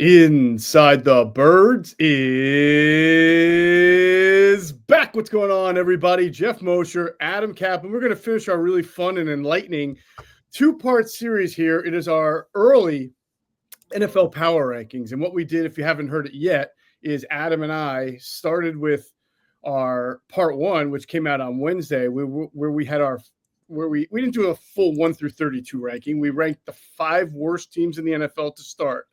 Inside the Birds is back. What's going on, everybody? Geoff Mosher, Adam Caplan. We're going to finish our really fun and enlightening two-part series here. It is our early NFL power rankings. And what we did, if you haven't heard it yet, is Adam and I started with our part one, which came out on Wednesday, where we didn't do a full 1 through 32 ranking. We ranked the 5 worst teams in the NFL to start.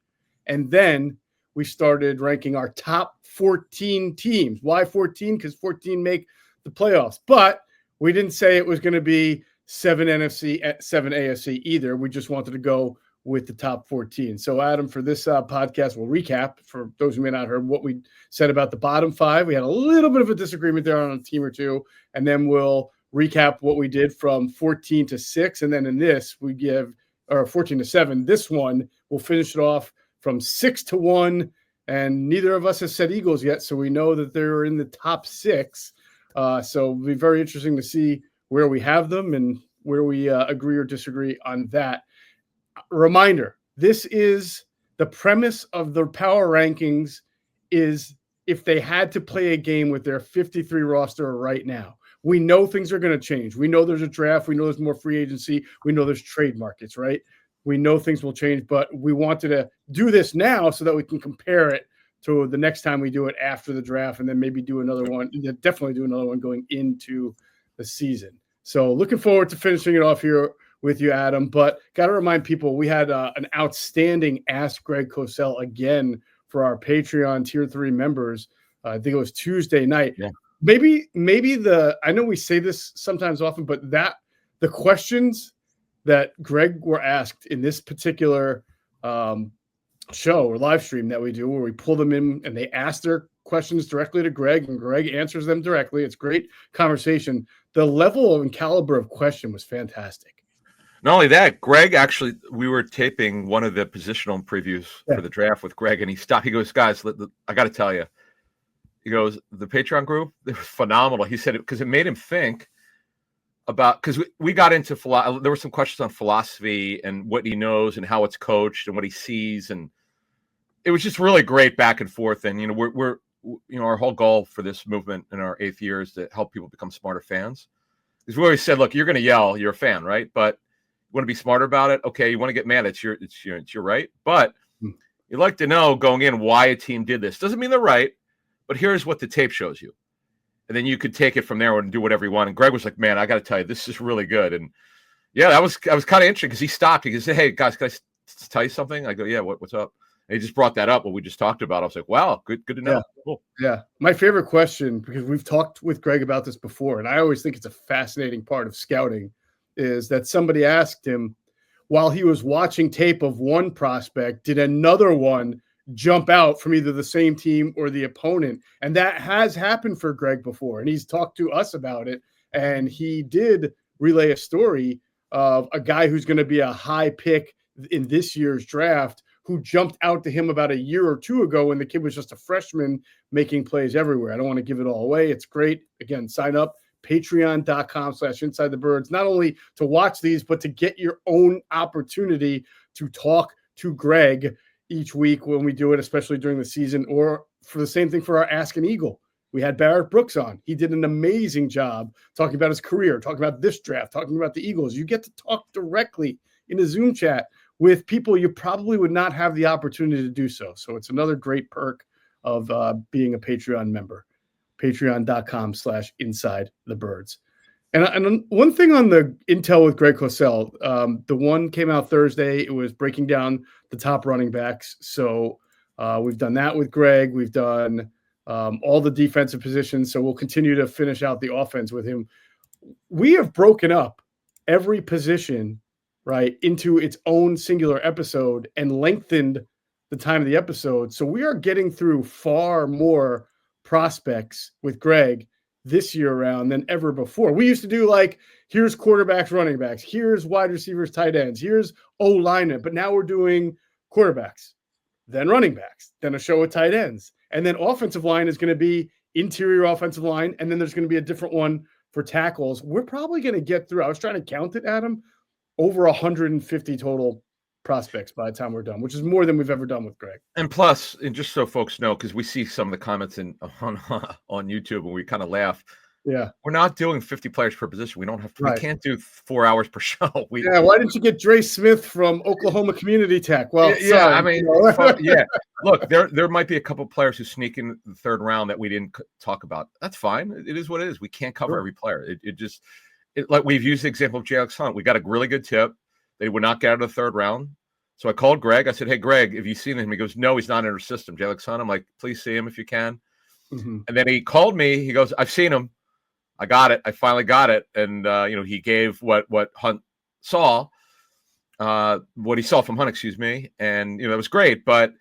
And then we started ranking our top 14 teams. Why 14? Because 14 make the playoffs. But we didn't say it was going to be 7 NFC, 7 AFC either. We just wanted to go with the top 14. So, Adam, for this podcast, we'll recap for those who may not have heard what we said about the bottom 5. We had a little bit of a disagreement there on a team or two. And then we'll recap what we did from 14 to 6. And then in this, we give, or 14 to 7. This one, we'll finish it off from 6 to 1, and neither of us has said Eagles yet, so we know that they're in the top 6. So it'll be very interesting to see where we have them and where we agree or disagree on that. Reminder, this is the premise of the power rankings is if they had to play a game with their 53 roster right now. We know things are going to change. We know there's a draft. We know there's more free agency. We know there's trade markets, right? We know things will change, but we wanted to do this now so that we can compare it to the next time we do it after the draft, and then maybe do another one. Definitely do another one going into the season. So looking forward to finishing it off here with you, Adam. But got to remind people, we had an outstanding Ask Greg Cosell again for our Patreon Tier 3 members. I think it was Tuesday night. Yeah. Maybe I know we say this sometimes often, but the questions that Greg were asked in this particular show or live stream that we do, where we pull them in and they ask their questions directly to Greg and Greg answers them directly. It's great conversation. The level and caliber of question was fantastic. Not only that, Greg, actually, we were taping one of the positional previews for the draft with Greg, and he stopped. He goes, guys, I got to tell you. He goes, the Patreon group, they were phenomenal. He said it because it made him think about, because we got into there were some questions on philosophy and what he knows and how it's coached and what he sees, and it was just really great back and forth. And we're our whole goal for this movement in our 8th year is to help people become smarter fans. Because we always said, look, you're going to yell, you're a fan, right? But you want to be smarter about it. Okay, you want to get mad, it's your right. But you'd like to know going in why a team did this. Doesn't mean they're right, but here's what the tape shows you. And then you could take it from there and do whatever you want. And Greg was like, man, I got to tell you, this is really good. And yeah, that was kind of interesting because he stopped. He said, hey, guys, can I tell you something? I go, yeah, what's up? And he just brought that up, what we just talked about. I was like, wow, good to know. Yeah. Cool. Yeah. My favorite question, because we've talked with Greg about this before, and I always think it's a fascinating part of scouting, is that somebody asked him while he was watching tape of one prospect, did another one jump out from either the same team or the opponent? And that has happened for Greg before, and he's talked to us about it. And he did relay a story of a guy who's going to be a high pick in this year's draft who jumped out to him about a year or two ago when the kid was just a freshman making plays everywhere. I don't want to give it all away. It's great. Again, sign up, patreon.com/InsideTheBirds, not only to watch these, but to get your own opportunity to talk to Greg each week when we do it, especially during the season, or for the same thing for our Ask an Eagle. We had Barrett Brooks on. He did an amazing job talking about his career, talking about this draft, talking about the Eagles. You get to talk directly in a Zoom chat with people you probably would not have the opportunity to do so. So it's another great perk of being a Patreon member. Patreon.com/InsideTheBirds. And one thing on the intel with Greg Cosell, the one came out Thursday. It was breaking down the top running backs. So we've done that with Greg. We've done all the defensive positions. So we'll continue to finish out the offense with him. We have broken up every position, right, into its own singular episode and lengthened the time of the episode. So we are getting through far more prospects with Greg this year around than ever before. We used to do like, here's quarterbacks, running backs, here's wide receivers, tight ends, here's O-linemen, but now we're doing quarterbacks, then running backs, then a show of tight ends, and then offensive line is going to be interior offensive line, and then there's going to be a different one for tackles. We're probably going to get through, I was trying to count it, Adam, over 150 total prospects by the time we're done, which is more than we've ever done with Greg. And plus, and just so folks know, because we see some of the comments on YouTube and we kind of laugh. Yeah. We're not doing 50 players per position. We don't have to, Right. We can't do 4 hours per show. Why didn't you get Dre Smith from Oklahoma Community Tech? Well, yeah, sorry, I mean, yeah. Look, there might be a couple players who sneak in the third round that we didn't talk about. That's fine. It is what it is. We can't cover every player. Like we've used the example of Alex Hunt. We got a really good tip. They would not get out of the third round. So I called Greg. I said, "Hey, Greg, have you seen him?" He goes, "No, he's not in our system." Alex Hunt. I'm like, "Please see him if you can." And then he called me. He goes, "I've seen him. I got it. I finally got it." And he gave what Hunt saw, what he saw from Hunt, excuse me, and that was great. But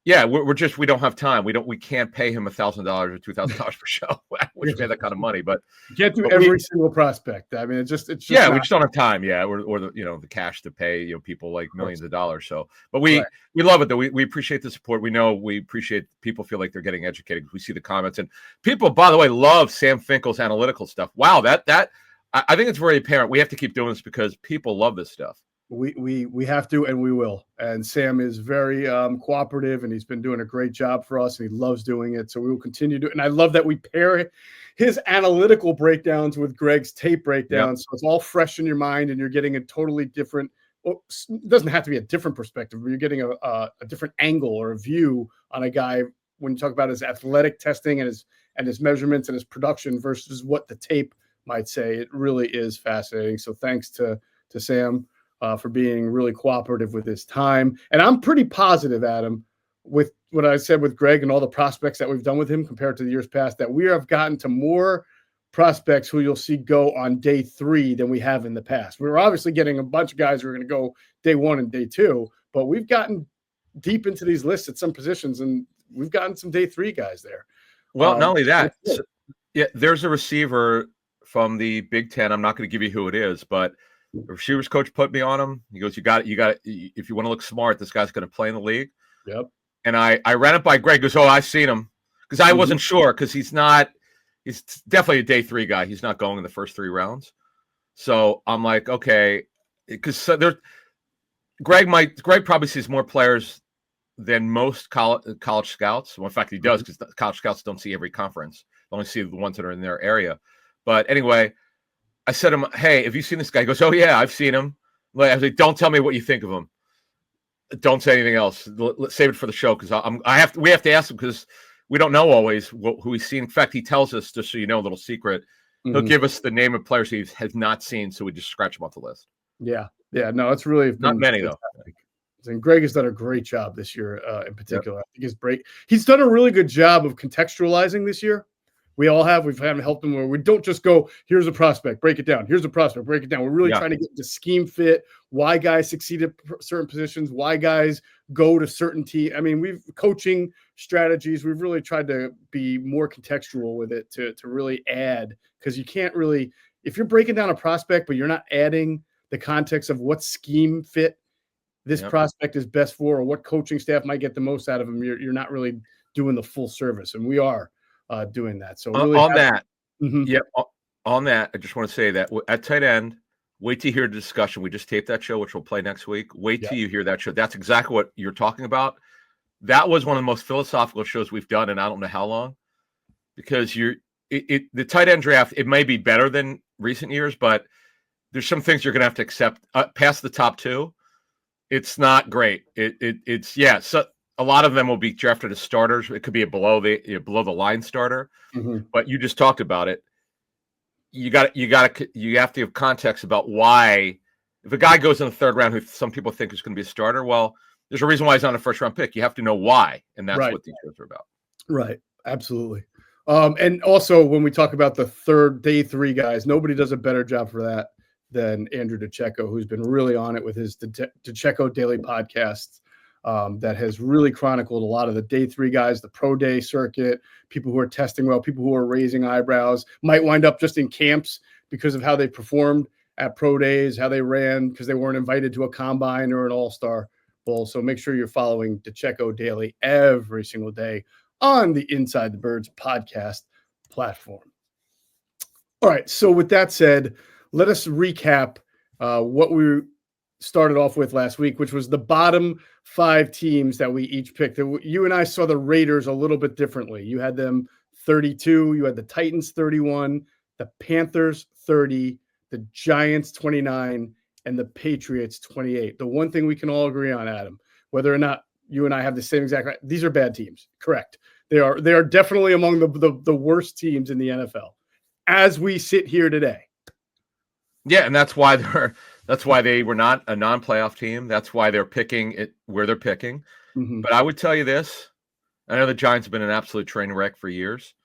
yeah, we don't have time. We can't pay him $1,000 or $2,000 per show. We pay that kind of money, but you can't do every single prospect. I mean, it's just we just don't have time. Yeah, or the cash to pay people like millions of dollars. So, but we love it though. We appreciate the support. We know we appreciate people feel like they're getting educated. We see the comments, and people, by the way, love Sam Finkel's analytical stuff. Wow, that I think it's very apparent. We have to keep doing this because people love this stuff. We have to, and we will. And Sam is very cooperative, and he's been doing a great job for us, and he loves doing it. So we will continue to. And I love that we pair his analytical breakdowns with Greg's tape breakdowns. So it's all fresh in your mind, and you're getting a totally different. Well, it doesn't have to be a different perspective, but you're getting a different angle or a view on a guy when you talk about his athletic testing and his measurements and his production versus what the tape might say. It really is fascinating. So thanks to Sam. For being really cooperative with his time. And I'm pretty positive, Adam, with what I said with Greg and all the prospects that we've done with him compared to the years past, that we have gotten to more prospects who you'll see go on day 3 than we have in the past. We're obviously getting a bunch of guys who are going to go day 1 and day 2, but we've gotten deep into these lists at some positions, and we've gotten some day 3 guys there. Well, not only that, there's a receiver from the Big Ten. I'm not going to give you who it is, but the receivers coach put me on him. He goes, you got it. If you want to look smart, this guy's going to play in the league. Yep. And I ran it by Greg. He goes, oh, I've seen him, because I wasn't sure, because he's definitely a day 3 guy. He's not going in the first 3 rounds. So I'm like, okay, because Greg probably sees more players than most college scouts. Well, in fact, he does, because college scouts don't see every conference. They only see the ones that are in their area. But anyway, I said to him, hey, have you seen this guy? He goes, oh, yeah, I've seen him. I was like, don't tell me what you think of him. Don't say anything else. Let's save it for the show, because we have to ask him, because we don't know always who he's seen. In fact, he tells us, just so you know, a little secret. He'll give us the name of players he has not seen, so we just scratch them off the list. Yeah. No, it's really not many though. And Greg has done a great job this year, in particular. Yep. I think he's done a really good job of contextualizing this year. We all have. We've had him help them where we don't just go, here's a prospect, break it down. Here's a prospect, break it down. We're really trying to get the scheme fit, why guys succeed at certain positions, why guys go to certain teams. I mean, we've coaching strategies. We've really tried to be more contextual with it to really add, because you can't really, if you're breaking down a prospect, but you're not adding the context of what scheme fit this prospect is best for, or what coaching staff might get the most out of him, you're not really doing the full service. And we are doing that. So really on that, on that, I just want to say that at tight end, wait to hear the discussion. We just taped that show, which we'll play next week. Wait till you hear that show. That's exactly what you're talking about. That was one of the most philosophical shows we've done in I don't know how long, because the tight end draft, it may be better than recent years, but there's some things you're going to have to accept. Past the top 2, it's not great. So a lot of them will be drafted as starters. It could be a below the line starter, but you just talked about it. You have to have context about why. If a guy goes in the 3rd round who some people think is going to be a starter, well, there's a reason why he's on a 1st round pick. You have to know why, and that's what these shows are about. Right, absolutely. And also, when we talk about the day 3 guys, nobody does a better job for that than Andrew DeCecco, who's been really on it with his DeCecco Daily Podcast. That has really chronicled a lot of the day 3 guys, the pro day circuit, people who are testing well, people who are raising eyebrows, might wind up just in camps because of how they performed at pro days, how they ran because they weren't invited to a combine or an all-star bowl. So make sure you're following DeCecco Daily every single day on the Inside the Birds podcast platform. All right. So with that said, let us recap what we started off with last week, which was the bottom 5 teams that we each picked. You and I saw the Raiders a little bit differently. You had them 32, you had the Titans 31, the Panthers 30, the Giants 29, and the Patriots 28. The one thing we can all agree on, Adam, whether or not you and I have the same exact, these are bad teams. Correct. They are definitely among the worst teams in the NFL as we sit here today. Yeah, and that's why they were not a non-playoff team. That's why they're picking it where they're picking. Mm-hmm. But I would tell you this. I know the Giants have been an absolute train wreck for years.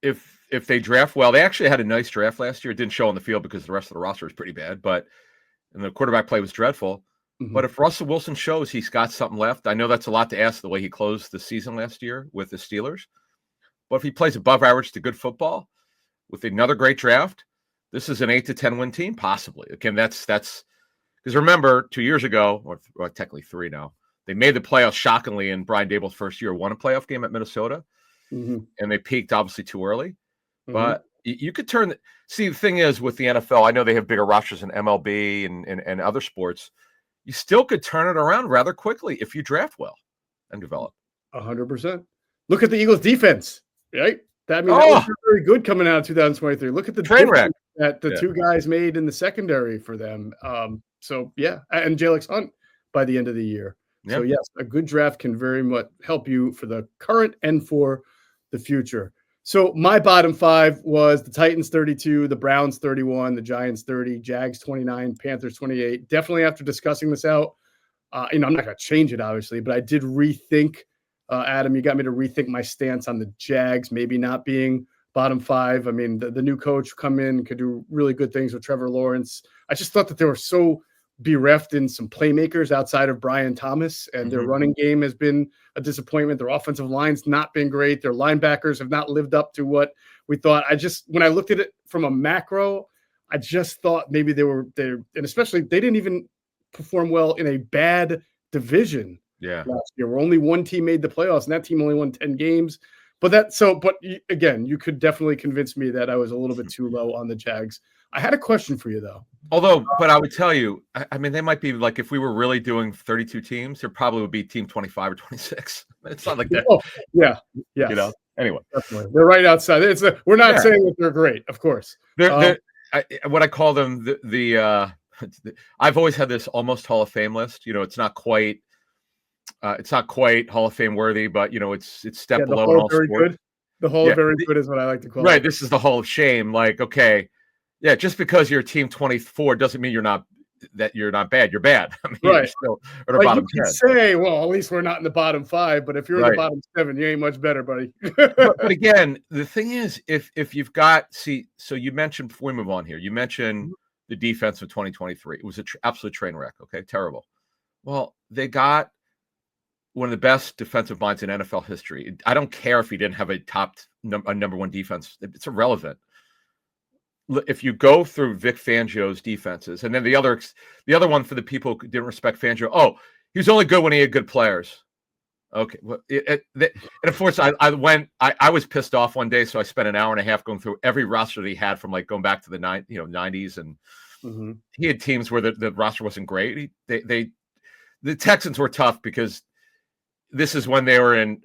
If they draft well, they actually had a nice draft last year. It didn't show on the field because the rest of the roster was pretty bad, and the quarterback play was dreadful. Mm-hmm. But if Russell Wilson shows he's got something left, I know that's a lot to ask the way he closed the season last year with the Steelers. But if he plays above average to good football with another great draft, this is an 8 to 10 win team, possibly. Again, that's because remember 2 years ago, or technically 3 now, they made the playoffs shockingly in Brian Daboll's first year, won a playoff game at Minnesota, and they peaked obviously too early. Mm-hmm. But you could turn. See, the thing is with the NFL, I know they have bigger rosters than MLB and other sports. You still could turn it around rather quickly if you draft well and develop. 100%. Look at the Eagles defense, right? That was very good coming out of 2023. Look at the train wreck that the 2 guys made in the secondary for them. So yeah, and Jalen Hunt by the end of the year. Yep. So yes, a good draft can very much help you for the current and for the future. So my bottom 5 was the Titans 32, the Browns 31, the Giants 30, Jags 29, Panthers 28. Definitely after discussing this out, I'm not going to change it obviously, but I did rethink. Adam, you got me to rethink my stance on the Jags maybe not being bottom 5. I mean, the new coach come in, could do really good things with Trevor Lawrence. I just thought that they were so bereft in some playmakers outside of Brian Thomas, and their running game has been a disappointment. Their offensive line's not been great. Their linebackers have not lived up to what we thought. When I looked at it from a macro, I just thought maybe and especially they didn't even perform well in a bad division. Yeah. Last year, where only one team made the playoffs, and that team only won 10 games. But again, you could definitely convince me that I was a little bit too low on the Jags. I had a question for you though. But I would tell you, I mean, they might be like, if we were really doing 32 teams, there probably would be team 25 or 26. It's not like that. Oh, yeah. Yes. Anyway, definitely. They're right outside. We're not saying that they're great, of course. What I call them, I've always had this almost Hall of Fame list. It's not quite Hall of Fame worthy, but it's step below in all sports. Good. The Hall of Very Good is what I like to call it. Right. This is the Hall of Shame. Like, okay, yeah, just because you're team 24 doesn't mean you're not bad. You're bad. I mean, right. You're still at the bottom 10. You can say, well, at least we're not in the bottom 5, but if you're in the bottom 7, you ain't much better, buddy. but again, the thing is, if you've got, so you mentioned, before we move on here, you mentioned the defense of 2023. It was an absolute train wreck. Okay, terrible. Well, they got one of the best defensive minds in NFL history. I don't care if he didn't have a number 1 defense. It's irrelevant. If you go through Vic Fangio's defenses, and then the other one for the people who didn't respect Fangio, he was only good when he had good players. Okay, well, and of course I was pissed off one day, so I spent an hour and a half going through every roster that he had from like going back to the 90s, and he had teams where the roster wasn't great. The Texans were tough because this is when they were in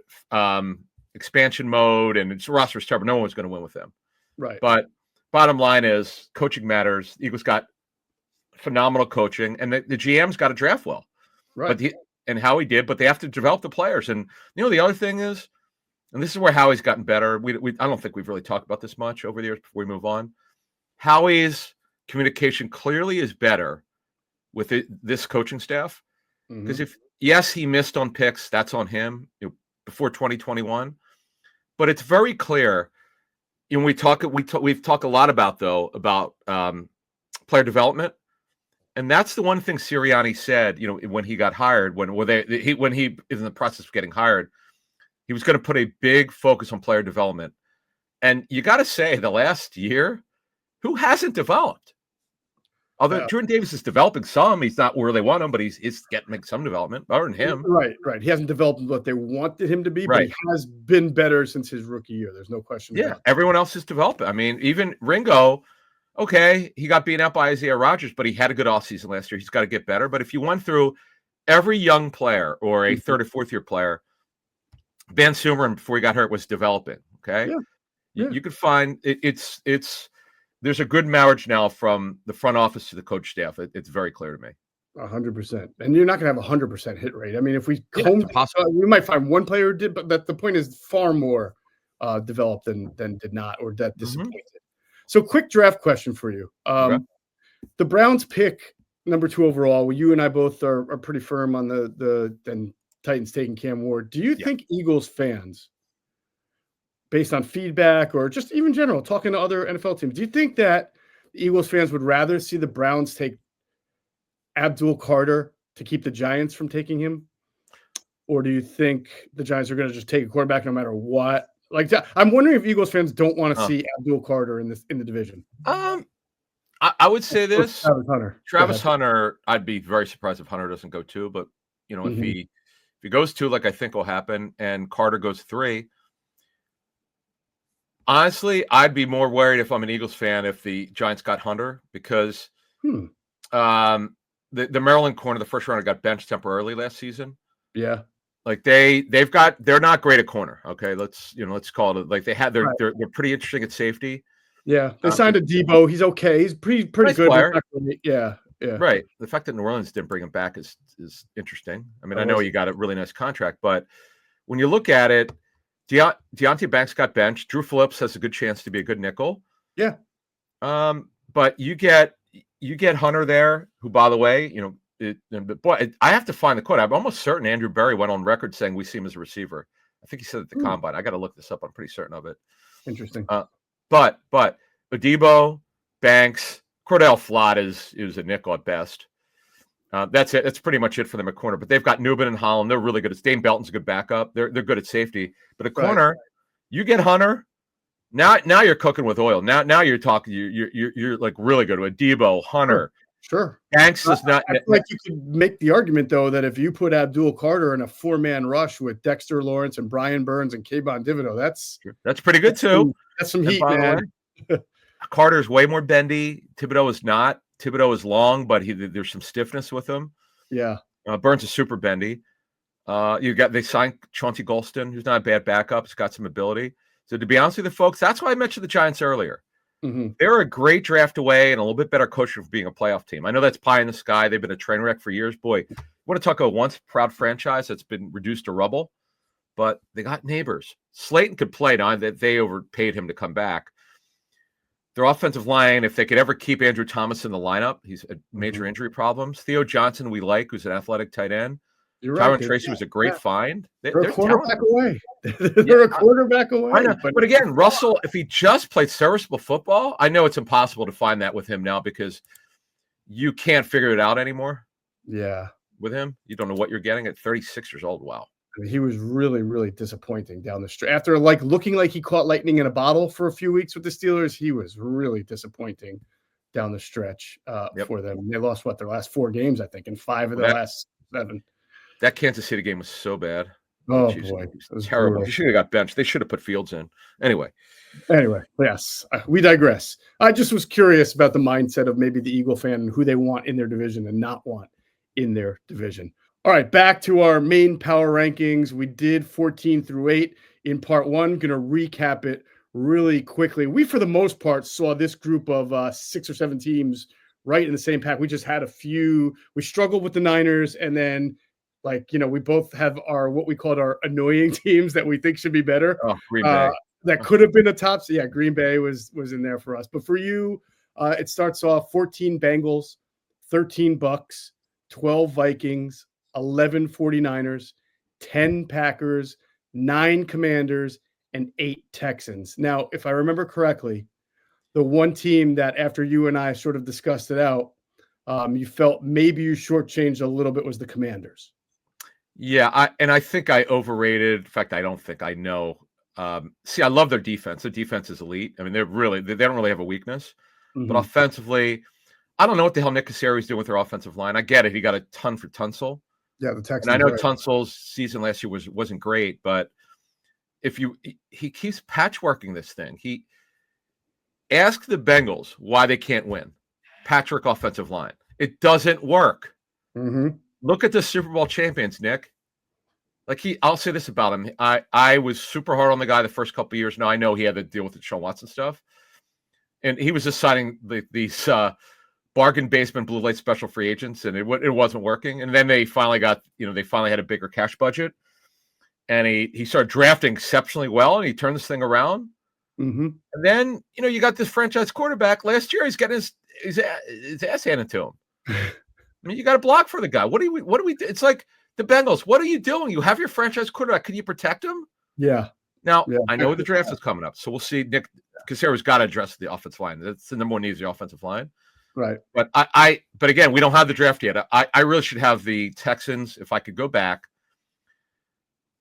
expansion mode, and its roster was terrible. No one was going to win with them, right? But bottom line is coaching matters. Eagles got phenomenal coaching, and the GM's got to draft well, right? And Howie did, but they have to develop the players. And the other thing is, and this is where Howie's gotten better. I don't think we've really talked about this much over the years before we move on. Howie's communication clearly is better with this coaching staff, because yes, he missed on picks. That's on him before 2021, but it's very clear. We've talked a lot about player development, and that's the one thing Sirianni said. When he got hired, when he is in the process of getting hired, he was going to put a big focus on player development. And you got to say, the last year, who hasn't developed? Although Jordan Davis is developing some, he's not where they want him, but he's getting some development. Better than him. Right. He hasn't developed what they wanted him to be, but he has been better since his rookie year. There's no question. Yeah, everyone else is developing. I mean, even Ringo, okay, he got beaten out by Isaiah Rodgers, but he had a good offseason last year. He's got to get better. But if you went through every young player or a third or fourth year player, Ben Sumerman, before he got hurt, was developing. Okay. Yeah. You could find it's there's a good marriage now from the front office to the coach staff. It's very clear to me. 100%. And you're not going to have 100% hit rate. I mean, if we we might find one player who did, but the point is far more developed than did not, or that disappointed. So quick draft question for you. The Browns pick number 2 overall. Well, you and I both are pretty firm on the Titans taking Cam Ward. Do you think Eagles fans, based on feedback or just even general, talking to other NFL teams, do you think that Eagles fans would rather see the Browns take Abdul Carter to keep the Giants from taking him? Or do you think the Giants are going to just take a quarterback no matter what? Like, I'm wondering if Eagles fans don't want to see Abdul Carter in the division. I would say this. Travis Hunter, I'd be very surprised if Hunter doesn't go 2, but if he goes 2, like I think will happen, and Carter goes 3, honestly, I'd be more worried if I'm an Eagles fan if the Giants got Hunter, because the Maryland corner, the first rounder, got benched temporarily last season. Yeah. Like they're not great at corner. Okay. Let's call it like they're pretty interesting at safety. Yeah. They signed a Debo. He's okay. He's pretty nice good. Player. Yeah. Right. The fact that New Orleans didn't bring him back is interesting. I mean, I know he got a really nice contract, but when you look at it, Deontay Banks got benched. Drew Phillips has a good chance to be a good nickel. Yeah. But you get Hunter there, who, by the way, boy, I have to find the quote. I'm almost certain Andrew Berry went on record saying we see him as a receiver. I think he said at the combine. I got to look this up. I'm pretty certain of it. Interesting. But Adebo, Banks, Cordell Flott is a nickel at best. That's it. That's pretty much it for them at corner. But they've got Newman and Holland. They're really good. Dane Belton's a good backup. They're good at safety. But at corner, you get Hunter. Now you're cooking with oil. Now you're talking. You're like really good with Debo, Hunter. Sure. Banks is not. I feel like you could make the argument, though, that if you put Abdul Carter in a 4-man rush with Dexter Lawrence and Brian Burns and Kayvon Thibodeau, that's pretty good too. That's some heat, man. Carter's way more bendy. Thibodeau is not. Thibodeau is long, but there's some stiffness with him. Yeah. Burns is super bendy. They signed Chauncey Golston, who's not a bad backup. He's got some ability. So to be honest with you, folks, that's why I mentioned the Giants earlier. They're a great draft away and a little bit better coach for being a playoff team. I know that's pie in the sky. They've been a train wreck for years. Boy, you want to talk about once proud franchise that's been reduced to rubble, but they got neighbors. Slayton could play now that they overpaid him to come back. Their offensive line, if they could ever keep Andrew Thomas in the lineup, he's a major injury problems. Theo Johnson, we like, who's an athletic tight end. Tyron Tracy was a great find. They're a quarterback away. They're a quarterback away. I know. But again, Russell, if he just played serviceable football, I know it's impossible to find that with him now because you can't figure it out anymore. Yeah. With him, you don't know what you're getting at 36 years old. Wow. I mean, he was really, really disappointing down the stretch. After looking like he caught lightning in a bottle for a few weeks with the Steelers, he was really disappointing down the stretch for them. They lost their last 4 games, I think, and 5 of the last 7. That Kansas City game was so bad. Oh, boy. It was terrible. brutal. He should have got benched. They should have put Fields in. Anyway, yes, we digress. I just was curious about the mindset of maybe the Eagle fan and who they want in their division and not want in their division. All right, back to our main power rankings. We did 14 through 8 in part 1. Going to recap it really quickly. We, for the most part, saw this group of 6 or 7 teams right in the same pack. We just had a few. We struggled with the Niners, and then we both have what we called our annoying teams that we think should be better. Oh, Green Bay. That could have been a top. Yeah, Green Bay was in there for us. But for you, it starts off 14 Bengals, 13 Bucks, 12 Vikings, 11 49ers, 10 Packers, 9 Commanders, and 8 Texans. Now, if I remember correctly, the one team that after you and I sort of discussed it out, you felt maybe you shortchanged a little bit was the Commanders. Yeah, I think I overrated. In fact, I don't think I know. I love their defense. Their defense is elite. I mean, they don't really have a weakness. But offensively, I don't know what the hell Nick Casseri's doing with their offensive line. I get it. He got a ton for Tunsil. Yeah, the Texans. And I know Tunsil's season last year wasn't great, but he keeps patchworking this thing. Ask the Bengals why they can't win. Patrick offensive line. It doesn't work. Mm-hmm. Look at the Super Bowl champions, Nick. Like I'll say this about him. I was super hard on the guy the first couple of years. Now I know he had to deal with the Sean Watson stuff, and he was just signing these bargain basement blue light special free agents, and it wasn't working. And then they finally got, they finally had a bigger cash budget, and he started drafting exceptionally well, and he turned this thing around. Mm-hmm. And then you got this franchise quarterback. Last year he's getting his ass handed to him. I mean, you got to block for the guy. What do we do? It's like the Bengals. What are you doing? You have your franchise quarterback. Can you protect him? Yeah. Now, I know the draft is coming up, so we'll see. Nick Casero's got to address the offensive line. That's the number one need, is the offensive line. Right. But but again, we don't have the draft yet. I really should have the Texans. If I could go back,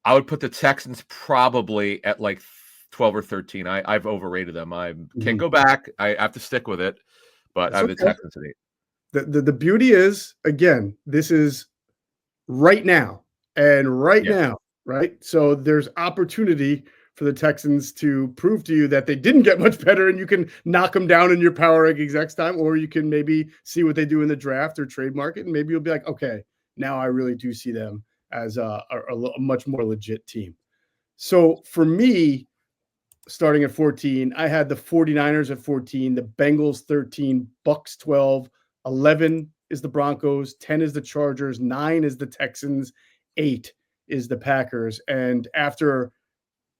I would put the Texans probably at like 12 or 13. I've overrated them. I can't go back. I have to stick with it. But I have the Texans at 8. The beauty is, again, this is right now and now, right? So there's opportunity for the Texans to prove to you that they didn't get much better, and you can knock them down in your power rankings next time, or you can maybe see what they do in the draft or trade market, and maybe you'll be like, okay, now I really do see them as a much more legit team. So for me, starting at 14, I had the 49ers at 14, the Bengals 13, Bucks 12, 11 is the Broncos, 10 is the Chargers, 9 is the Texans, 8 is the Packers. And after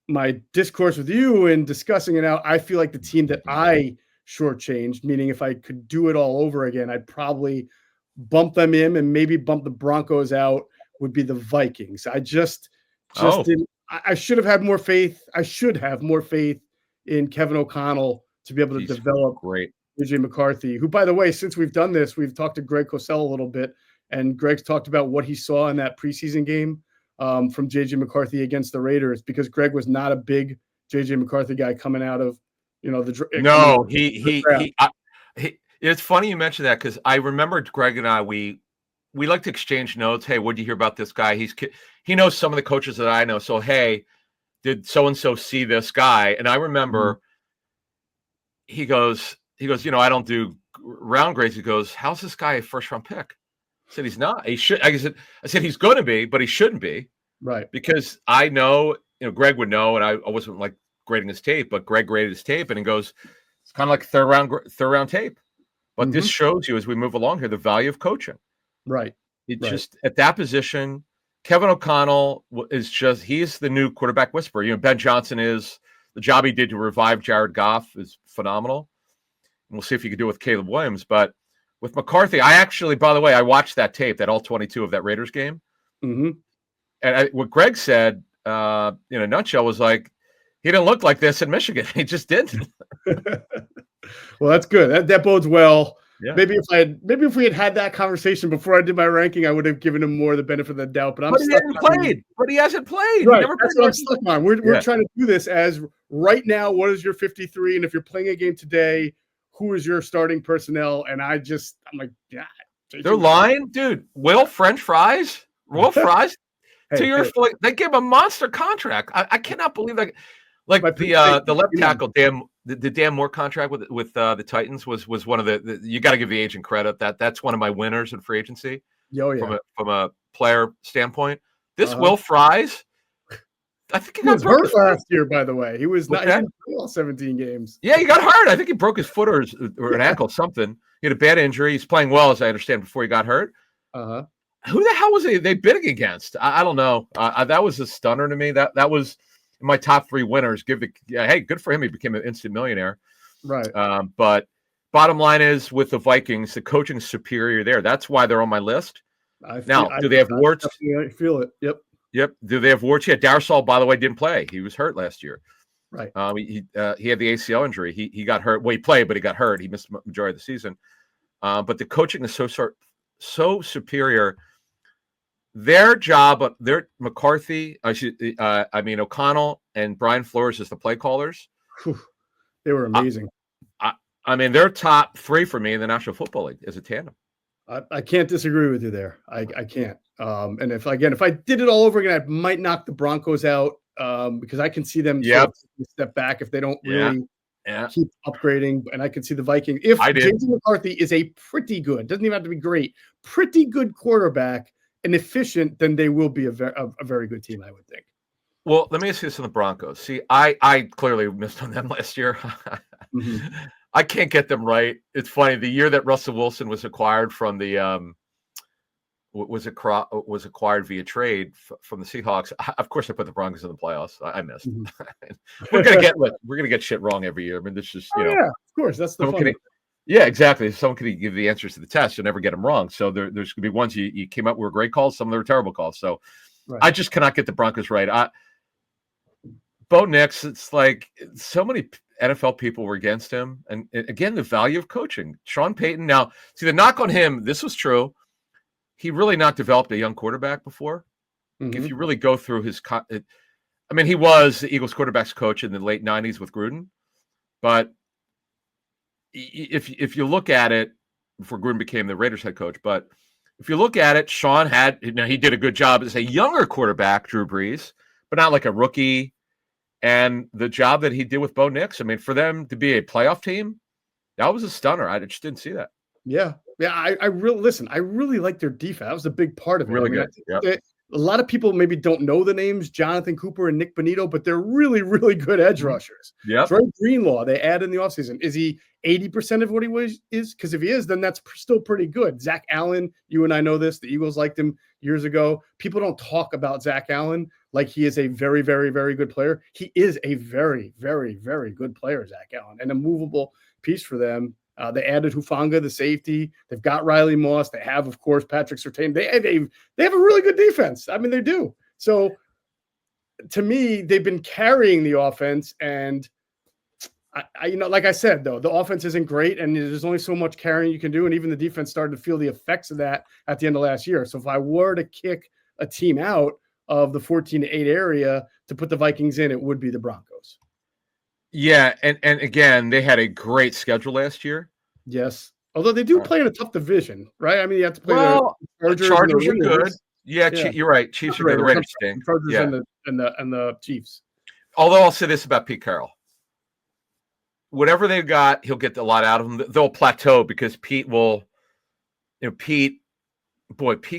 my discourse with you and discussing it out, I feel like the team that I shortchanged, meaning if I could do it all over again, I'd probably bump them in and maybe bump the Broncos out, would be the Vikings. I just didn't. I should have had more faith. I should have more faith in Kevin O'Connell to be able to develop JJ McCarthy, who, by the way, since we've done this, we've talked to Greg Cosell a little bit, and Greg's talked about what he saw in that preseason game from JJ McCarthy against the Raiders, because Greg was not a big JJ McCarthy guy coming out of, No, it's funny you mentioned that, because I remember Greg and I, we like to exchange notes. Hey, what did you hear about this guy? He knows some of the coaches that I know. So, hey, did so-and-so see this guy? And I remember he goes, I don't do round grades. He goes, how's this guy a first-round pick? I said, he's not. He should. I said he's going to be, but he shouldn't be. Right. Because I know, Greg would know, and I wasn't like grading his tape, but Greg graded his tape, and he goes, it's kind of like third round tape. But this shows you, as we move along here, the value of coaching. Right. Just at that position, Kevin O'Connell he's the new quarterback whisperer. Ben Johnson is. The job he did to revive Jared Goff is phenomenal. And we'll see if he can do it with Caleb Williams. But with McCarthy, by the way, I watched that tape, that all 22 of that Raiders game. Mm-hmm. And what Greg said, in a nutshell, was like, he didn't look like this in Michigan. He just didn't. Well, that's good. That bodes well. Yeah. Maybe if we had that conversation before I did my ranking, I would have given him more the benefit of the doubt. But he hasn't played. Right. That's what I'm stuck on. We're trying to do this as right now. What is your 53? And if you're playing a game today, who is your starting personnel? And I'm like, yeah. They're lying, dude. French fries. Hey, they gave him a monster contract. I cannot believe that. Like the left tackle, the Dan Moore contract with the Titans was one of the you got to give the agent credit. That's one of my winners in free agency. From a player standpoint. This Will Fries, I think he got hurt last year. By the way, he was not in all 17 games. Yeah, he got hurt. I think he broke his foot or an ankle, something. He had a bad injury. He's playing well, as I understand, before he got hurt. Who the hell was they bidding against? I don't know. That was a stunner to me. That was my top 3 winners. Hey, good for him. He became an instant millionaire. Right. But bottom line is, with the Vikings, the coaching is superior there. That's why they're on my list. Do they have warts? I feel it. Yep. Do they have warts? Yeah. Darsal, by the way, didn't play. He was hurt last year. Right. He had the ACL injury. He got hurt. Well, he played, but he got hurt. He missed the majority of the season. But the coaching is so superior. Their job, McCarthy, O'Connell and Brian Flores as the play callers. They were amazing. They're top 3 for me in the National Football League as a tandem. I can't disagree with you there. I can't. And if I did it all over again, I might knock the Broncos out because I can see them step back if they don't really Yeah. keep upgrading. And I could see the Vikings. If Jason McCarthy is a pretty good, doesn't even have to be great, pretty good quarterback and efficient, then they will be a very good team, I would think. Well, let me ask you this on the Broncos. See, I clearly missed on them last year. I can't get them right. It's funny. The year that Russell Wilson was acquired from the was acquired via trade from the Seahawks. Of course, I put the Broncos in the playoffs. I missed. We're gonna get shit wrong every year. I mean, this is yeah, of course, that's the fun. Yeah, exactly. If someone could give the answers to the test, you'll never get them wrong. So there's going to be ones you came up with great calls, some of them were terrible calls. So I just cannot get the Broncos right. Bo Nix, it's like so many NFL people were against him. And again, the value of coaching. Sean Payton. Now, see, the knock on him, this was true. He really not developed a young quarterback before. If you really go through his he was the Eagles quarterbacks coach in the late 90s with Gruden. But if you look at it, before Gruden became the Raiders head coach, but if you look at it, Sean he did a good job as a younger quarterback, Drew Brees, but not like a rookie. And the job that he did with Bo Nix, I mean, for them to be a playoff team, that was a stunner. I just didn't see that. Yeah. I really like their defense. That was a big part of it. Really good. Yep. A lot of people maybe don't know the names Jonathan Cooper and Nick Bonito, but they're really, really good edge rushers. Yeah. Dre Greenlaw, they add in the offseason. Is he 80% of what he is? Because if he is, then that's still pretty good. Zach Allen, you and I know this. The Eagles liked him years ago. People don't talk about Zach Allen like he is a very, very, very good player. He is a very, very, very good player, Zach Allen, and a movable piece for them. They added Hufanga, the safety. They've got Riley Moss. They have, of course, Patrick Surtain. They have a really good defense. I mean, they do. So, to me, they've been carrying the offense. And, like I said, though, the offense isn't great. And there's only so much carrying you can do. And even the defense started to feel the effects of that at the end of last year. So, if I were to kick a team out of the 14-8 area to put the Vikings in, it would be the Broncos. Yeah, and again, they had a great schedule last year. Yes, although they do play in a tough division, right? I mean, you have to play the Chargers are good. Yeah, you're right. Chiefs are good. The Raiders stink. Chargers and the Chiefs. Although I'll say this about Pete Carroll. Whatever they've got, he'll get a lot out of them. They'll plateau because Pete will, Pete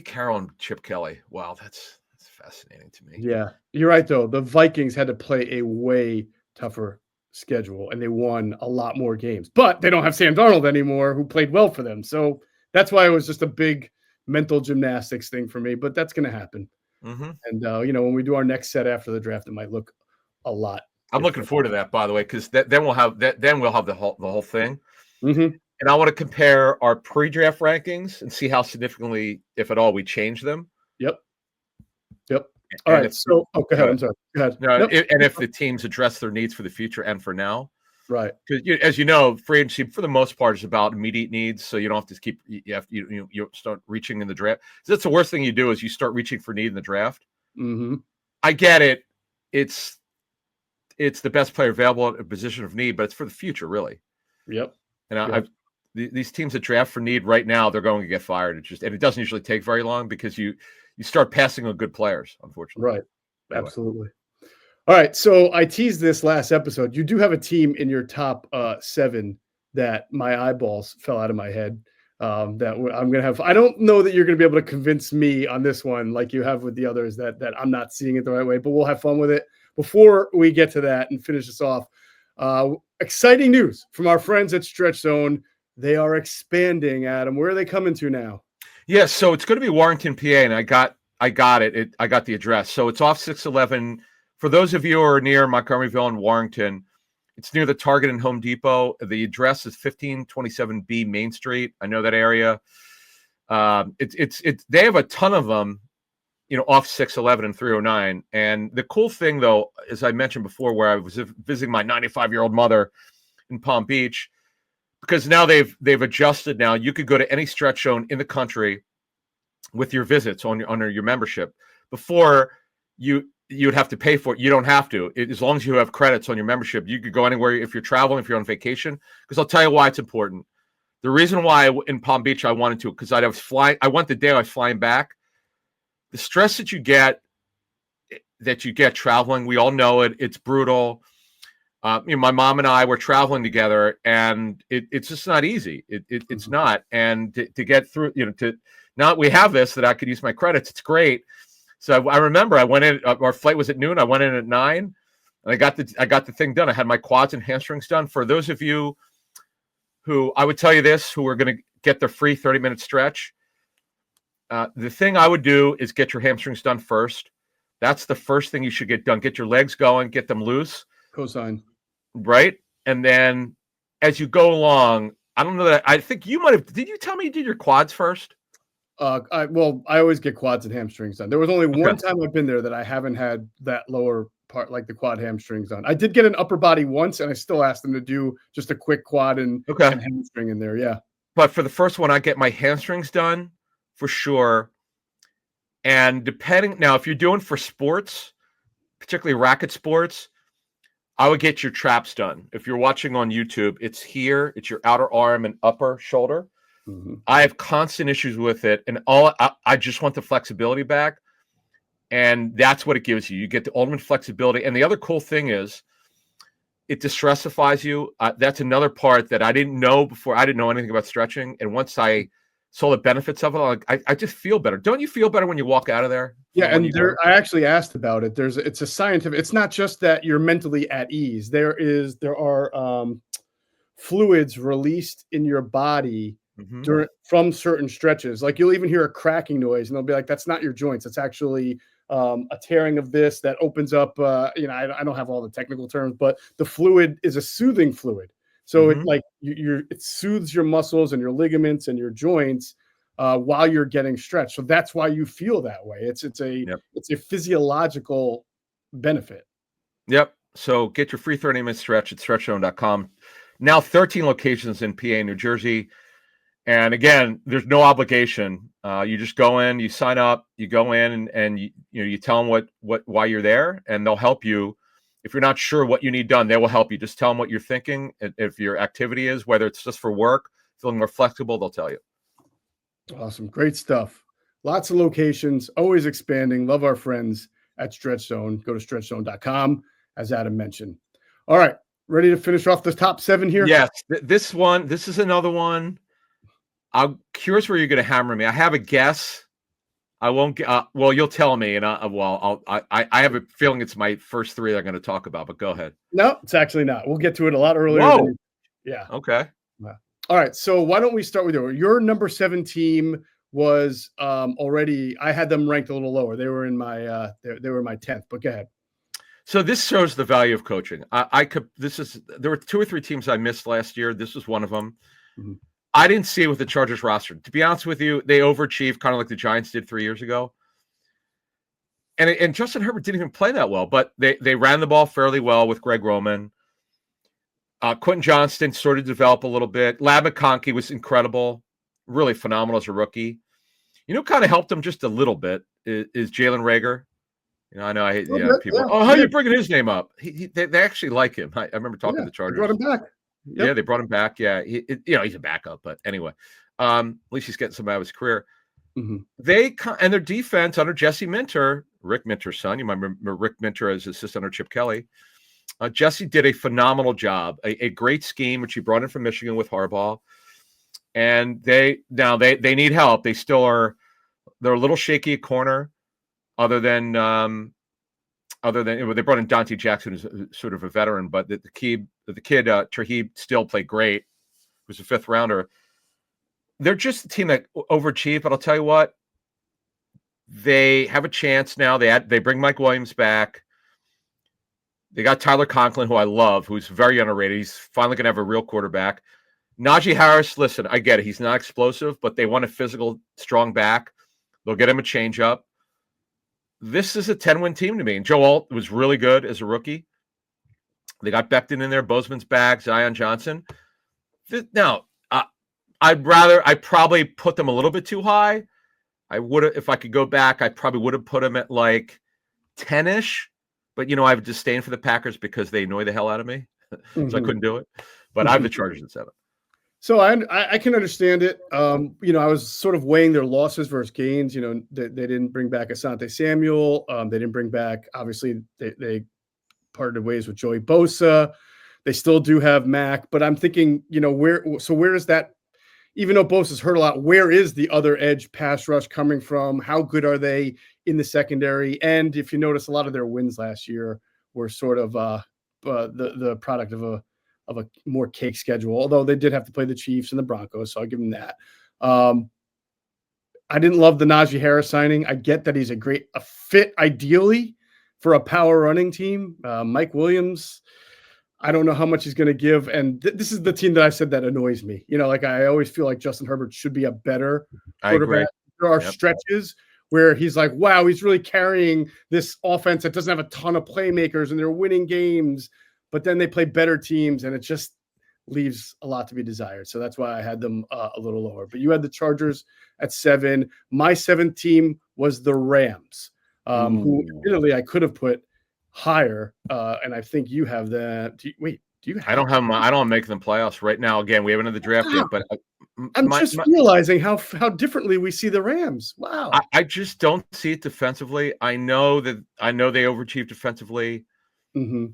Carroll and Chip Kelly. Wow, that's fascinating to me. Yeah, you're right, though. The Vikings had to play a way tougher schedule, and they won a lot more games. But they don't have Sam Darnold anymore, who played well for them. So that's why it was just a big mental gymnastics thing for me. But that's going to happen. And, when we do our next set after the draft, it might look a lot. I'm looking forward to that, by the way, because then we'll have the whole thing. And I want to compare our pre-draft rankings and see how significantly, if at all, we change them. Yep. All right. So, go ahead. I'm sorry. Go ahead. No, and if the teams address their needs for the future and for now. Right. Because as you know, free agency for the most part is about immediate needs. So you don't have to keep. You start reaching in the draft. So that's the worst thing you do is you start reaching for need in the draft. I get it. It's the best player available at a position of need, but it's for the future, really. Yep. And these teams that draft for need right now, they're going to get fired. It doesn't usually take very long because you start passing on good players, unfortunately. Right. Anyway. Absolutely. All right. So I teased this last episode. You do have a team in your top 7 that my eyeballs fell out of my head. That I'm going to have. I don't know that you're going to be able to convince me on this one like you have with the others that I'm not seeing it the right way, but we'll have fun with it. Before we get to that and finish this off, exciting news from our friends at Stretch Zone. They are expanding, Adam. Where are they coming to now? Yes, so it's going to be Warrington, PA, and I got it. I got the address. So it's off 611. For those of you who are near Montgomeryville and Warrington, it's near the Target and Home Depot. The address is 1527B Main Street. I know that area. They have a ton of them, off 611 and 309. And the cool thing, though, as I mentioned before, where I was visiting my 95-year-old mother in Palm Beach, because now they've adjusted. Now you could go to any Stretch Zone in the country with your visits under your membership. Before you'd have to pay for it. You don't have to. As long as you have credits on your membership, you could go anywhere if you're traveling, if you're on vacation. Because I'll tell you why it's important. The reason why in Palm Beach I wanted to, because I went the day I was flying back. The stress that you get traveling, we all know it. It's brutal. My mom and I were traveling together, and it's just not easy. It's not. And to get through, now that we have this, that I could use my credits, it's great. So I remember I went in. Our flight was at noon. I went in at 9, and I got the thing done. I had my quads and hamstrings done. For those of you who, I would tell you this, who are going to get the free 30-minute stretch, the thing I would do is get your hamstrings done first. That's the first thing you should get done. Get your legs going, get them loose. Cosign. Right? And then as you go along, I don't know that I think you might have. Did you tell me you did your quads first? I always get quads and hamstrings done. There was only one time I've been there that I haven't had that lower part, like the quad hamstrings done. I did get an upper body once, and I still asked them to do just a quick quad and hamstring in there. Yeah. But for the first one, I get my hamstrings done for sure. And depending now, if you're doing for sports, particularly racket sports, I would get your traps done. If you're watching on YouTube, it's here. It's your outer arm and upper shoulder. Mm-hmm. I have constant issues with it, and I just want the flexibility back, and that's what it gives you. You get the ultimate flexibility, and the other cool thing is it distressifies you. That's another part that I didn't know before. I didn't know anything about stretching, and once I saw the benefits of it, I just feel better. Don't you feel better when you walk out of there? Yeah, and I actually asked about it. It's a scientific. It's not just that you're mentally at ease. There are fluids released in your body from certain stretches. Like you'll even hear a cracking noise, and they'll be like, "That's not your joints. It's actually a tearing of this that opens up." I don't have all the technical terms, but the fluid is a soothing fluid. So it soothes your muscles and your ligaments and your joints while you're getting stretched. So that's why you feel that way. It's a physiological benefit. Yep. So get your free 30-minute stretch at stretchzone.com. Now 13 locations in PA and New Jersey. And again, there's no obligation. You just go in, you sign up, you go in, and you tell them why you're there, and they'll help you. If you're not sure what you need done, they will help you. Just tell them what you're thinking. If your activity is, whether it's just for work, feeling more flexible, they'll tell you. Awesome. Great stuff. Lots of locations, always expanding. Love our friends at Stretch Zone. Go to stretchzone.com, as Adam mentioned. All right. Ready to finish off the top 7 here? Yes. This is another one. I'm curious where you're going to hammer me. I have a guess. I won't. Well, you'll tell me, and I have a feeling it's my first 3 that I'm going to talk about. But go ahead. No, it's actually not. We'll get to it a lot earlier. Whoa. Yeah. Okay. All right. So why don't we start with your number 7 team was already. I had them ranked a little lower. They were in my they were in my 10th. But go ahead. So this shows the value of coaching. There were 2 or 3 teams I missed last year. This was one of them. Mm-hmm. I didn't see it with the Chargers roster. To be honest with you, they overachieved kind of like the Giants did 3 years ago. And Justin Herbert didn't even play that well, but they ran the ball fairly well with Greg Roman. Quentin Johnston started to develop a little bit. Lab McConkey was incredible, really phenomenal as a rookie. Kind of helped him just a little bit is Jalen Reagor. I know people. Yeah. Oh, how are you bringing his name up? They actually like him. I remember talking to the Chargers. They brought him back. Yep. Yeah, they brought him back. Yeah, he's a backup, but anyway, at least he's getting some out of his career. Mm-hmm. And their defense under Jesse Minter, Rick Minter's son. You might remember Rick Minter as assistant under Chip Kelly. Jesse did a phenomenal job, a great scheme which he brought in from Michigan with Harbaugh, and they need help. They still are. They're a little shaky at corner, other than they brought in Dante Jackson, who's sort of a veteran, but the kid Trahib still played great. He was a 5th rounder. They're just a team that overachieved, but I'll tell you what, they have a chance now. They bring Mike Williams back. They got Tyler Conklin, who I love, who's very underrated. He's finally going to have a real quarterback. Najee Harris, listen, I get it. He's not explosive, but they want a physical, strong back. They'll get him a changeup. This is a 10-win team to me. And Joe Alt was really good as a rookie. They got Becton in there, Bozeman's back, Zion Johnson. Now, I'd probably put them a little bit too high. I would have, if I could go back, I probably would have put them at like 10-ish. But, I have disdain for the Packers because they annoy the hell out of me. So I couldn't do it. But I have the Chargers at 7. So I can understand it. I was sort of weighing their losses versus gains. They didn't bring back Asante Samuel. They didn't bring back, obviously, they parted ways with Joey Bosa. They still do have Mac, but I'm thinking, where is that? Even though Bosa's hurt a lot, where is the other edge pass rush coming from? How good are they in the secondary? And if you notice, a lot of their wins last year were sort of the product of a more cake schedule. Although they did have to play the Chiefs and the Broncos, so I'll give them that. I didn't love the Najee Harris signing. I get that he's a fit ideally for a power running team. Mike Williams, I don't know how much he's going to give. And this is the team that I said that annoys me. I always feel like Justin Herbert should be a better quarterback. There are stretches where he's like, wow, he's really carrying this offense that doesn't have a ton of playmakers and they're winning games, but then they play better teams and it just leaves a lot to be desired. So that's why I had them a little lower. But you had the Chargers at 7. My 7th team was the Rams, who admittedly I could have put higher, and I think you have that. Do you have? I don't have making the playoffs right now. Again, we haven't had the draft yet, but I'm realizing how differently we see the Rams. Wow, I just don't see it defensively. I know they overachieved defensively. Mm-hmm.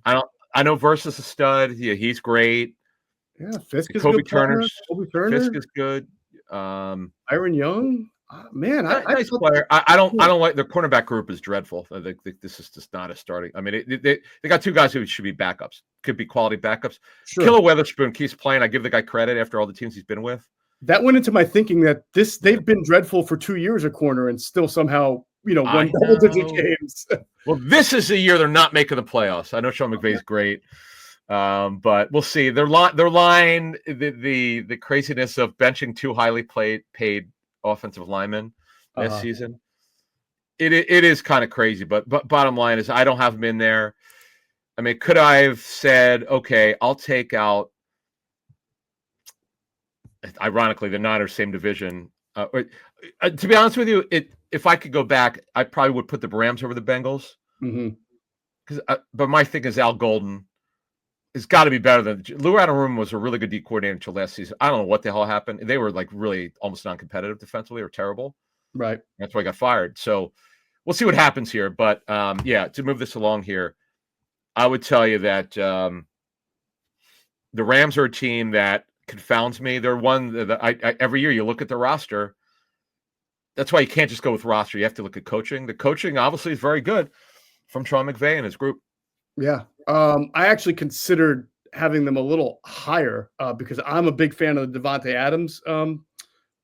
I know Versus a stud. Yeah, he's great. Yeah, Fisk is Kobe good. Turner. Fisk is good. Iron Young. Man, nice player. I don't like their cornerback group is dreadful. I think this is just not a starting. I mean, they got 2 guys who should be backups. Could be quality backups. Sure. Killer Weatherspoon keeps playing. I give the guy credit after all the teams he's been with. That went into my thinking that they've been dreadful for 2 years at corner and still somehow won double-digit games. Well, this is the year they're not making the playoffs. I know Sean McVay's great. But we'll see. Their line, the craziness of benching 2 highly paid offensive linemen this season. It is kind of crazy, but bottom line is I don't have them in there. I mean, could I have said, okay, I'll take out, ironically, the Niners, same division. To be honest with you, if I could go back, I probably would put the Rams over the Bengals. Mm-hmm. But my thing is Al Golden. It's got to be better than Lou Anarumo was a really good D coordinator until last season. I don't know what the hell happened. They were like really almost non-competitive defensively or terrible. Right. That's why I got fired. So we'll see what happens here. But to move this along here, I would tell you that the Rams are a team that confounds me. They're one that I every year you look at the roster. That's why you can't just go with roster. You have to look at coaching. The coaching obviously is very good from Sean McVay and his group. Yeah. I actually considered having them a little higher because I'm a big fan of the Devontae Adams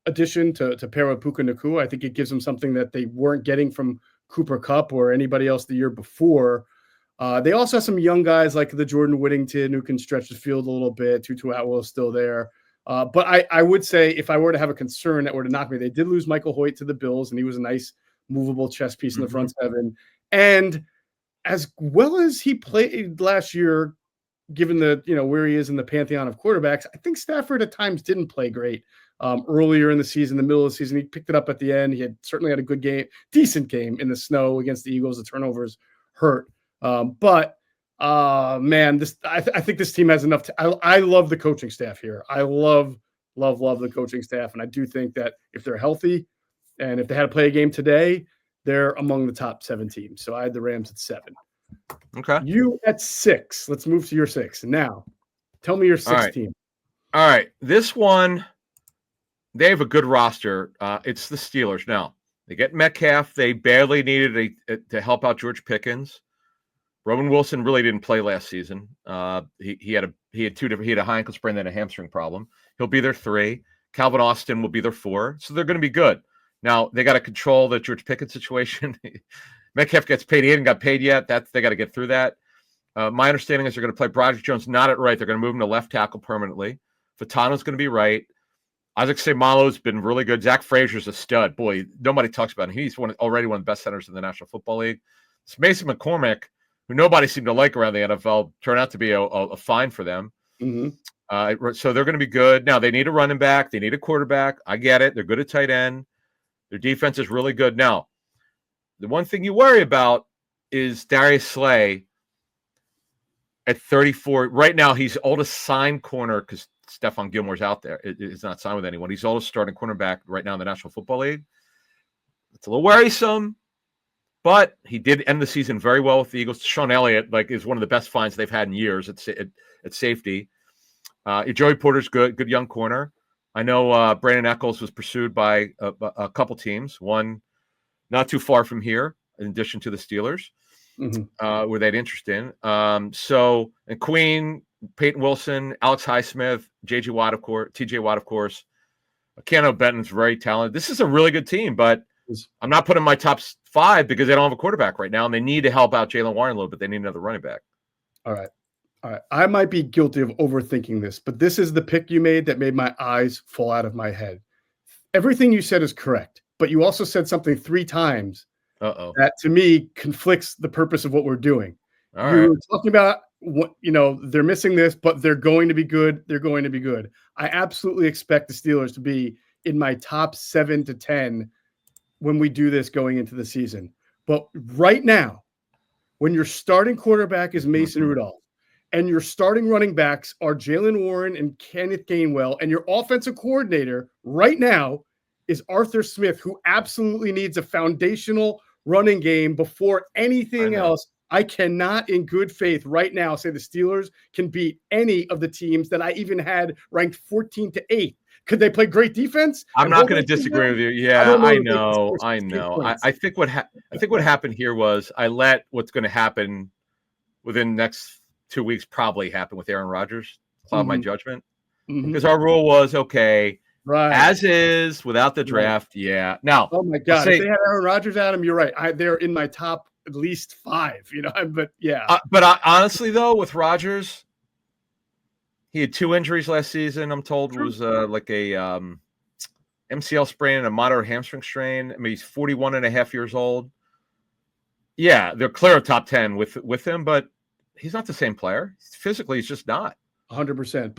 addition to pair with Puka Nacua. I think it gives them something that they weren't getting from Cooper Kupp or anybody else the year before. They also have some young guys like the Jordan Whittington who can stretch the field a little bit. Tutu Atwell is still there. But I would say if I were to have a concern that were to knock me, they did lose Michael Hoyt to the Bills, and he was a nice movable chess piece in the front 7. And as well as he played last year, given the where he is in the pantheon of quarterbacks, I think Stafford at times didn't play great earlier in the season, the middle of the season. He picked it up at the end. He certainly had a good game, decent game in the snow against the Eagles. The turnovers hurt, but man, I think this team has enough. I love the coaching staff here. I love the coaching staff, and I do think that if they're healthy and if they had to play a game today, they're among the top 7 teams. So I had the Rams at 7. Okay. You at 6. Let's move to your 6. Now, tell me your 6th team. All right. This one, they have a good roster. It's the Steelers. Now, they get Metcalf. They barely needed to help out George Pickens. Roman Wilson really didn't play last season. He had a high ankle sprain and a hamstring problem. He'll be their 3. Calvin Austin will be their 4. So they're going to be good. Now, they got to control the George Pickens situation. Metcalf gets paid. He hasn't got paid yet. They got to get through that. My understanding is they're going to play Broderick Jones not at right. They're going to move him to left tackle permanently. Fatano's going to be right. Isaac Seumalo's been really good. Zach Frazier's a stud. Boy, nobody talks about him. He's already one of the best centers in the National Football League. It's Mason McCormick, who nobody seemed to like around the NFL, turned out to be a find for them. Mm-hmm. So they're going to be good. Now, they need a running back. They need a quarterback. I get it. They're good at tight end. Their defense is really good. Now, the one thing you worry about is Darius Slay at 34. Right now, he's oldest signed corner because Stephon Gilmore's out there. It's not signed with anyone. He's oldest starting cornerback right now in the National Football League. It's a little worrisome, but he did end the season very well with the Eagles. Sean Elliott is one of the best finds they've had in years. It's at safety. Joey Porter's good young corner. I know Brandon Echols was pursued by a couple teams, one not too far from here, in addition to the Steelers, where they'd interest in. And Queen, Peyton Wilson, Alex Highsmith, TJ Watt, of course. Keanu Benton's very talented. This is a really good team, but I'm not putting my top 5 because they don't have a quarterback right now, and they need to help out Jalen Warren a little bit. They need another running back. All right. I might be guilty of overthinking this, but this is the pick you made that made my eyes fall out of my head. Everything you said is correct, but you also said something 3 times that to me conflicts the purpose of what we're doing. You're talking about what, they're missing this, but they're going to be good. They're going to be good. I absolutely expect the Steelers to be in my top 7 to 10 when we do this going into the season. But right now, when your starting quarterback is Mason Rudolph and your starting running backs are Jalen Warren and Kenneth Gainwell, and your offensive coordinator right now is Arthur Smith, who absolutely needs a foundational running game before anything else, I cannot in good faith right now say the Steelers can beat any of the teams that I even had ranked 14 to 8. Could they play great defense? I'm not going to disagree with you. Yeah, I know. I think what happened here was I let what's going to happen within the next 2 weeks probably happen with Aaron Rodgers, cloud my judgment. Because our rule was, as is, without the draft, Now, oh my God, if they had Aaron Rodgers, Adam, you're right. They're in my top at least 5, but yeah. But honestly, though, with Rodgers, he had 2 injuries last season. I'm told it was like a MCL sprain and a moderate hamstring strain. I mean, he's 41 and a half years old. Yeah, they're clear of top 10 with him, but he's not the same player. Physically, he's just not 100%.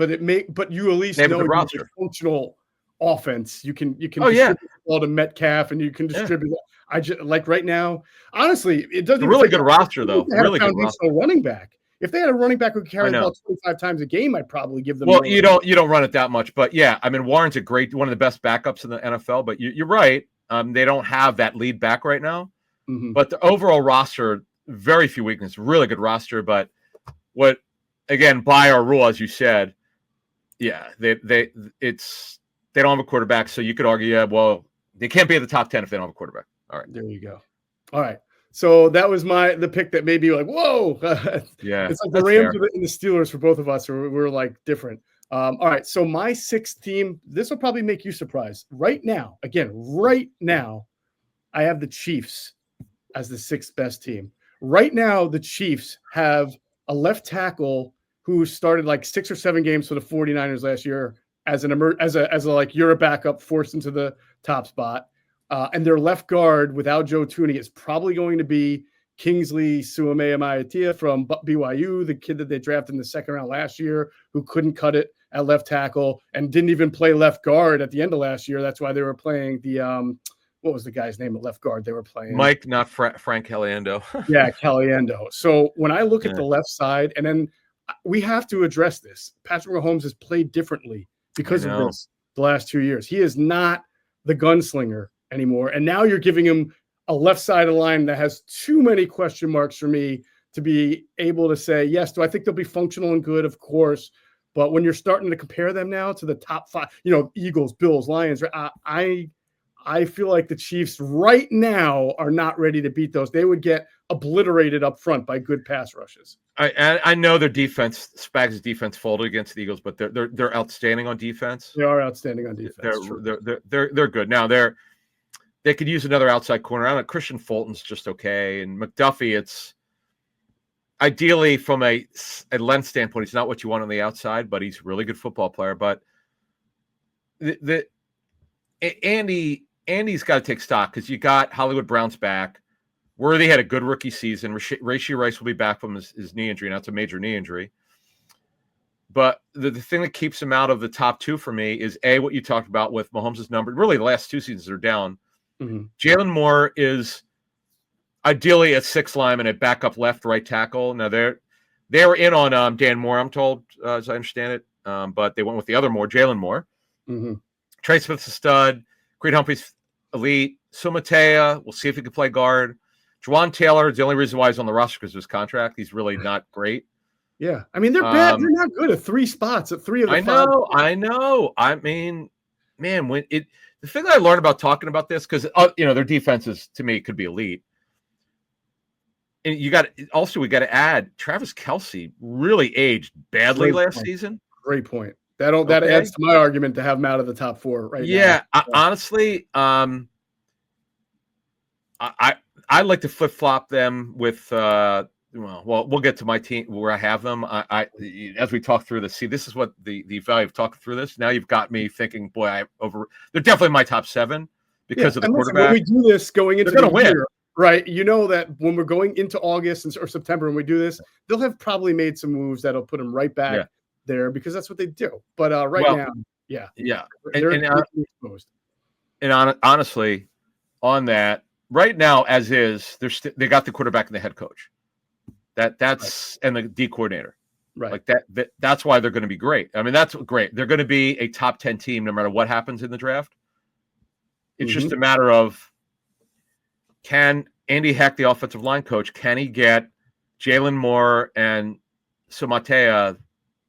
But you at least know roster. Functional offense. You can distribute the ball to Metcalf, and you can distribute. I just like right now. Honestly, it doesn't. A really good roster, though. Really good roster. Running back. If they had a running back who could carry the ball 25 times a game, I'd probably give them. Well, you don't run it that much, but yeah, I mean, Warren's one of the best backups in the NFL. But you're right. They don't have that lead back right now. But the overall roster, very few weaknesses. Really good roster. But again, by our rule, as you said, they don't have a quarterback. So you could argue, well, they can't be at the top 10 if they don't have a quarterback. All right, there you go. All right. So that was the pick that made me like, whoa. It's like the Rams and the Steelers for both of us. We're like different. All right. So my 6th team, this will probably make you surprised. Right now, I have the Chiefs as the 6th best team. Right now, the Chiefs have a left tackle who started like 6 or 7 games for the 49ers last year as you're a backup forced into the top spot. And their left guard without Joe Thuney is probably going to be Kingsley Suamea-Maiatia from BYU, the kid that they drafted in the 2nd round last year, who couldn't cut it at left tackle and didn't even play left guard at the end of last year. That's why they were playing the what was the guy's name at left guard? They were playing Mike, not Frank Caliendo. Yeah, Caliendo. So when I look at the left side, and then we have to address this. Patrick Mahomes has played differently because of this the last 2 years. He is not the gunslinger anymore. And now you're giving him a left side of the line that has too many question marks for me to be able to say, yes, do I think they'll be functional and good? Of course. But when you're starting to compare them now to the top 5, Eagles, Bills, Lions, I feel like the Chiefs right now are not ready to beat those. They would get obliterated up front by good pass rushes. I know their defense, Spags' defense folded against the Eagles, but they're outstanding on defense. They are outstanding on defense. They're good. Now they could use another outside corner. I don't know, Christian Fulton's just okay, and McDuffie, it's ideally from a length standpoint, he's not what you want on the outside, but he's a really good football player. But Andy's got to take stock because you got Hollywood Brown's back. Worthy had a good rookie season. Rashee Rice will be back from his knee injury. Now it's a major knee injury. But the thing that keeps him out of the top 2 for me is what you talked about with Mahomes' number. Really, the last 2 seasons are down. Jalen Moore is ideally a 6th lineman at backup left, right tackle. Now they were in on Dan Moore, I'm told, as I understand it. But they went with the other Moore, Jalen Moore. Trey Smith's a stud. Creed Humphrey's elite. Sumatea, we'll see if he can play guard. Juwan Taylor is the only reason why he's on the roster because of his contract. He's really not great. Yeah. I mean, they're bad. They're not good at 3 spots, at 3 of the 5. I know. I mean, man, the thing that I learned about talking about this, because their defenses to me could be elite. And we got to add Travis Kelce really aged badly last season. Great point. That adds to my argument to have him out of the top 4 right now. Yeah, honestly, I like to flip flop them with. We'll get to my team where I have them. As we talk through this, see, this is what the value of talking through this. Now you've got me thinking, boy, they're definitely my top 7 because of the quarterback. When we do this going into the year, right? You know that when we're going into August or September, when we do this, they'll have probably made some moves that'll put them right back there because that's what they do. But now, they're exposed. And honestly, on that, right now, as is, they got the quarterback and the head coach. That's and the D coordinator. Right. Like that's why they're going to be great. I mean, that's great. They're going to be a top 10 team no matter what happens in the draft. It's just a matter of, can Andy Heck, the offensive line coach, can he get Jalen Moore and Sumatea,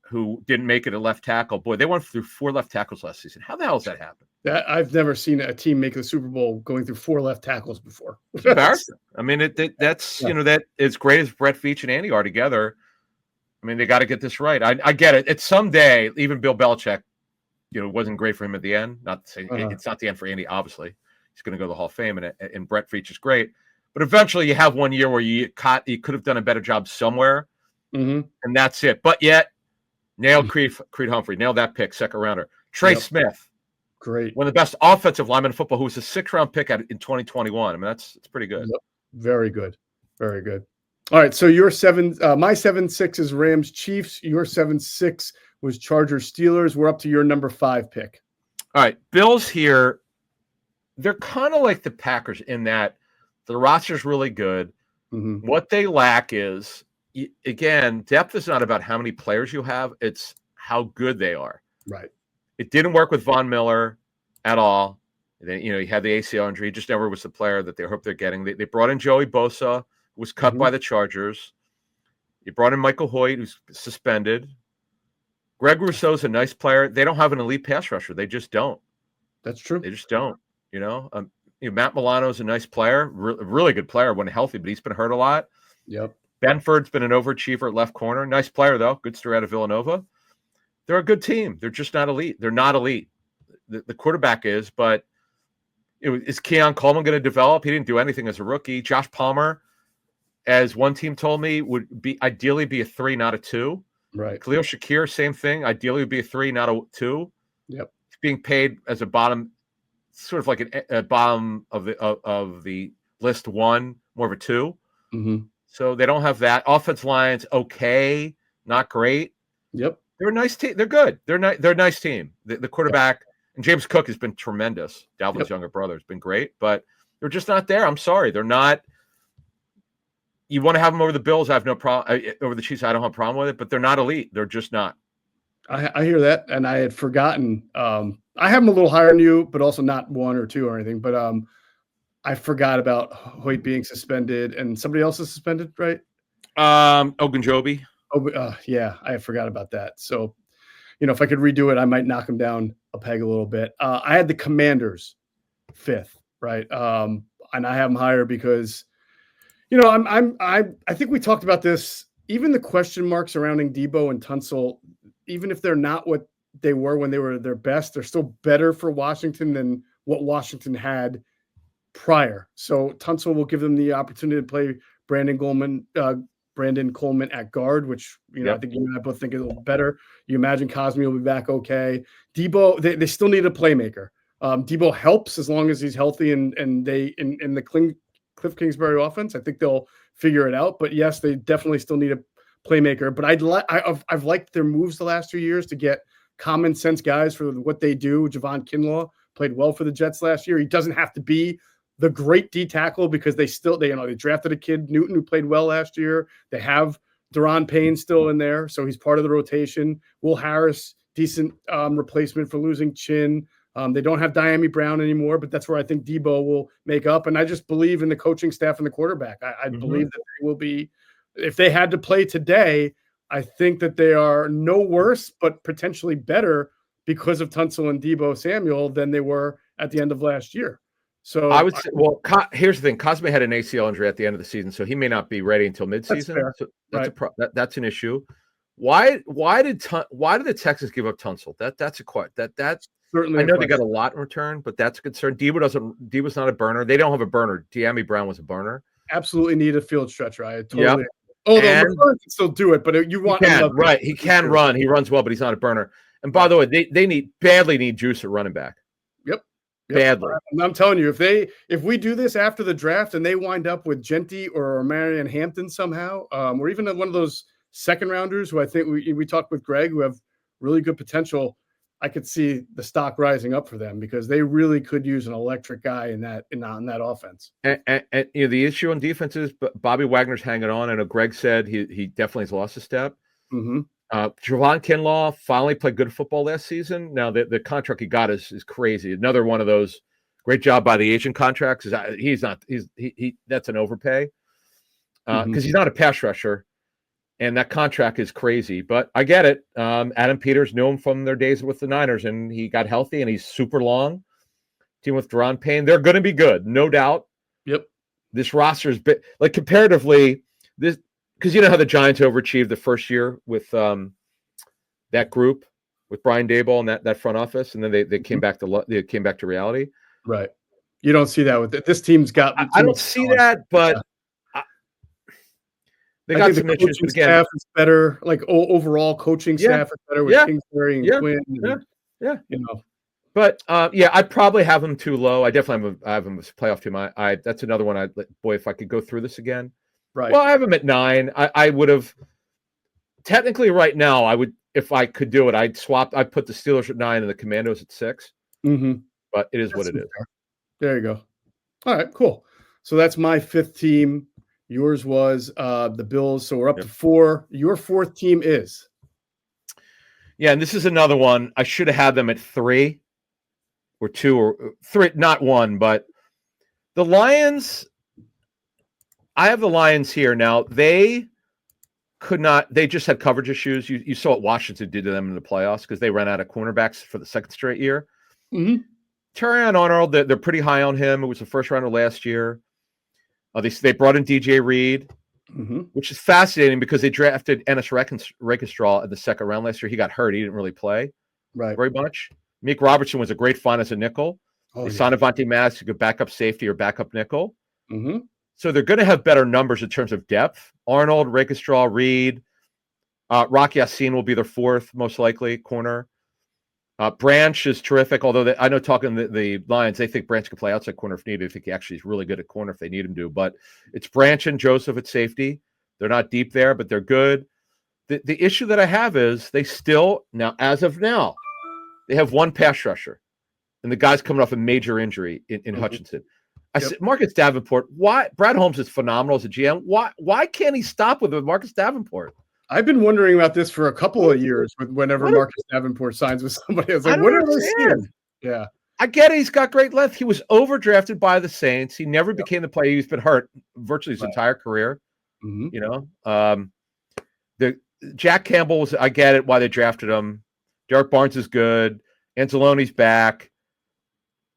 who didn't make it at left tackle? Boy, they went through 4 left tackles last season. How the hell does that happen? I've never seen a team make the Super Bowl going through 4 left tackles before. It's embarrassing. I mean, that's that as great as Brett Veach and Andy are together. I mean, they got to get this right. I get it. It's someday. Even Bill Belichick, wasn't great for him at the end. Not to say it's not the end for Andy. Obviously, he's going to go to the Hall of Fame, and Brett Veach is great. But eventually, you have one year where you could have done a better job somewhere, and that's it. But yet, nailed Creed Humphrey, nailed that pick, second rounder. Trey Smith. Great. One of the best offensive linemen in football, who was a 6th-round pick in 2021. I mean, it's pretty good. Yep. Very good. Very good. All right. So your 7, my 7-6 is Rams Chiefs. Your 7-6 was Chargers Steelers. We're up to your number 5 pick. All right. Bills here, they're kind of like the Packers in that the roster's really good. What they lack is, again, depth is not about how many players you have. It's how good they are. Right. It didn't work with Von Miller at all. He had the ACL injury. He just never was the player that they hope they're getting. They brought in Joey Bosa, who was cut by the Chargers. You brought in Michael Hoyt, who's suspended. Greg Rousseau's a nice player. They don't have an elite pass rusher. They just don't. That's true. They just don't. Matt Milano's a nice player, really good player when healthy, but he's been hurt a lot. Yep. Benford's been an overachiever at left corner. Nice player, though. Good story out of Villanova. They're a good team. They're just not elite. They're not elite. The quarterback is, but is Keon Coleman going to develop? He didn't do anything as a rookie. Josh Palmer, as one team told me, would ideally be a 3, not a 2. Right. Khalil Shakir, same thing. Ideally would be a 3, not a 2. Yep. He's being paid as a bottom, sort of like a bottom of the list 1, more of a 2. So they don't have that. Offensive line's okay, not great. Yep. They're a nice team. They're good. They're a nice team. The quarterback and James Cook has been tremendous. Dalvin's younger brother has been great, but they're just not there. I'm sorry, they're not. You want to have them over the Bills? I have no problem. Over the Chiefs, I don't have a problem with it. But they're not elite. They're just not. I hear that, and I had forgotten. I have them a little higher than you, but also not 1 or 2 or anything. But I forgot about Hoyt being suspended, and somebody else is suspended, right? Ogunjobi. Yeah, I forgot about that. So, if I could redo it, I might knock him down a peg a little bit. I had the Commanders 5th, right? And I have them higher because, I think we talked about this. Even the question marks surrounding Debo and Tunsil, even if they're not what they were when they were their best, they're still better for Washington than what Washington had prior. So Tunsil will give them the opportunity to play Brandon Coleman at guard, which, I think you and I both think is a little better. You imagine Cosme will be back okay. Debo, they still need a playmaker. Debo helps as long as he's healthy and they in the Cliff Kingsbury offense. I think they'll figure it out. But yes, they definitely still need a playmaker. But I've liked their moves the last 2 years to get common sense guys for what they do. Javon Kinlaw played well for the Jets last year. He doesn't have to be the great D tackle because they drafted a kid, Newton, who played well last year. They have Deron Payne still in there, so he's part of the rotation. Will Harris, decent replacement for losing Chin. They don't have Diami Brown anymore, but that's where I think Debo will make up. And I just believe in the coaching staff and the quarterback. I believe that they will be, if they had to play today, I think that they are no worse, but potentially better because of Tunsil and Deebo Samuel than they were at the end of last year. So I would say, well, here's the thing: Cosme had an ACL injury at the end of the season, so he may not be ready until midseason. So that's right. that's an issue. Why did the Texans give up Tunsil? That's a question. That's certainly. I know they got a lot in return, but that's a concern. Deebo's not a burner. They don't have a burner. De'Ami Brown was a burner. Absolutely need a field stretcher. I totally. Yep. Although McLaurin can still do it, but you want him right. He can run. He runs well, but he's not a burner. And by the way, they badly need juice at running back. Yep. Badly. I'm telling you, if we do this after the draft and they wind up with Genty or Marion Hampton somehow, or even one of those second rounders who I think we talked with Greg, who have really good potential, I could see the stock rising up for them because they really could use an electric guy in that offense. And the issue on defense is Bobby Wagner's hanging on. I know Greg said he definitely has lost a step. Mm-hmm. Javon Kinlaw finally played good football last season. Now the contract he got is crazy. Another one of those great job by the agent contracts. That's an overpay because he's not a pass rusher, and that contract is crazy. But I get it. Adam Peters knew him from their days with the Niners, and he got healthy, and he's super long. Team with Deron Payne, they're going to be good, no doubt. Yep. This roster is like comparatively this. Because you know how the Giants overachieved the first year with that group with Brian Daboll and that front office, and then they came back to reality. Right. You don't see that with it. This team's got. I don't see that, but they got some issues. But again, staff is better. Like overall coaching staff is better with Kingsbury and Quinn. And, you know. But I'd probably have them too low. I definitely have them as a playoff team. That's another one. Boy, if I could go through this again. Right. Well, I have them at 9. I would have technically right now. I would, if I could do it, I'd put the Steelers at 9 and the Commandos at 6. Mm-hmm. But it is what it is. There you go. All right, cool. So that's my 5th team. Yours was the Bills. So we're up to 4. Your 4th team is. Yeah, and this is another one. I should have had them at 3 or 2 or 3, not 1, but the Lions. I have the Lions here now. They could not. They just had coverage issues. You saw what Washington did to them in the playoffs because they ran out of cornerbacks for the second straight year. Mm-hmm. Terrion Arnold, they're pretty high on him. It was the first rounder last year. They brought in DJ Reed, which is fascinating because they drafted Ennis Rakestraw in the second round last year. He got hurt. He didn't really play very much. Meek Robertson was a great find as a nickel. They signed Avonte Maddox to go backup safety or backup nickel. Mm-hmm. So they're going to have better numbers in terms of depth. Arnold, Rakestraw, Reed, Rocky Yassin will be their 4th most likely corner. Branch is terrific, although I know talking the Lions, they think Branch can play outside corner if needed. They think he actually is really good at corner if they need him to. But it's Branch and Joseph at safety. They're not deep there, but they're good. The issue that I have is they still, now as of now, they have 1 pass rusher. And the guy's coming off a major injury in Hutchinson. I said, Marcus Davenport, why? Brad Holmes is phenomenal as a GM. Why can't he stop with Marcus Davenport? I've been wondering about this for a couple of years whenever Marcus Davenport signs with somebody. I was like, what are they seeing? Yeah. I get it. He's got great length. He was overdrafted by the Saints. He never became the player. He's been hurt virtually his entire career. Mm-hmm. You know, the Jack Campbell was, I get it why they drafted him. Derek Barnes is good. Anzalone's back.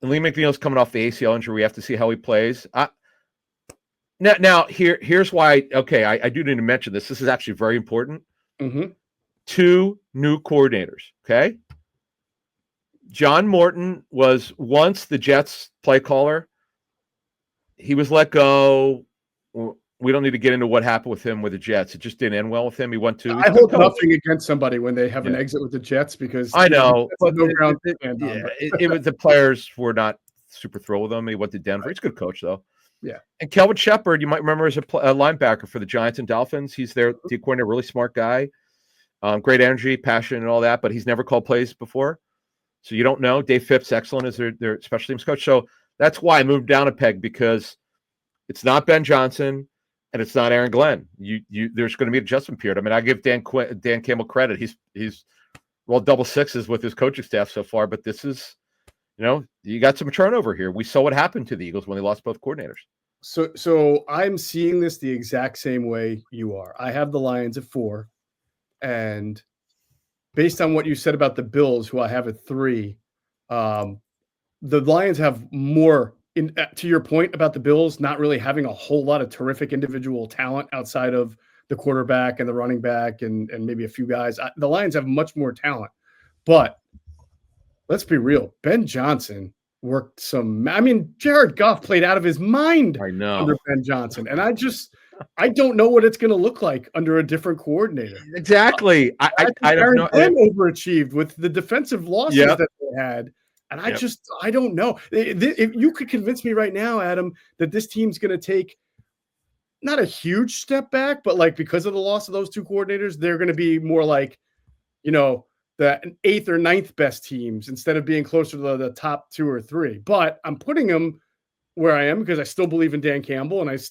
And Lee McNeil's coming off the ACL injury. We have to see how he plays. Now here's why. Okay, I do need to mention this. This is actually very important. Mm-hmm. 2 new coordinators. Okay. John Morton was once the Jets play caller. He was let go. We don't need to get into what happened with him with the Jets. It just didn't end well with him. He went to. I hold nothing against somebody when they have an exit with the Jets because I know, but it was the players were not super thrilled with him. He went to Denver. He's a good coach though. Yeah. And Kelvin Shepard, you might remember as a linebacker for the Giants and Dolphins. He's their D coordinator, really smart guy, great energy, passion, and all that. But he's never called plays before, so you don't know. Dave Phipps, excellent as their special teams coach. So that's why I moved down a peg because it's not Ben Johnson. And it's not Aaron Glenn. There's going to be an adjustment period. I mean, I give Dan Campbell credit. He's rolled double sixes with his coaching staff so far, but this is, you got some turnover here. We saw what happened to the Eagles when they lost both coordinators. So I'm seeing this the exact same way you are. I have the Lions at 4. And based on what you said about the Bills, who I have at 3, the Lions have more. To your point about the Bills not really having a whole lot of terrific individual talent outside of the quarterback and the running back and maybe a few guys. The Lions have much more talent, but let's be real. Ben Johnson worked Jared Goff played out of his mind under Ben Johnson. And I don't know what it's going to look like under a different coordinator. Exactly. I don't know. Overachieved with the defensive losses that they had. And I don't know. If you could convince me right now, Adam, that this team's going to take not a huge step back, but like because of the loss of those 2 coordinators, they're going to be more like, the 8th or 9th best teams instead of being closer to the top 2 or 3. But I'm putting them where I am because I still believe in Dan Campbell, and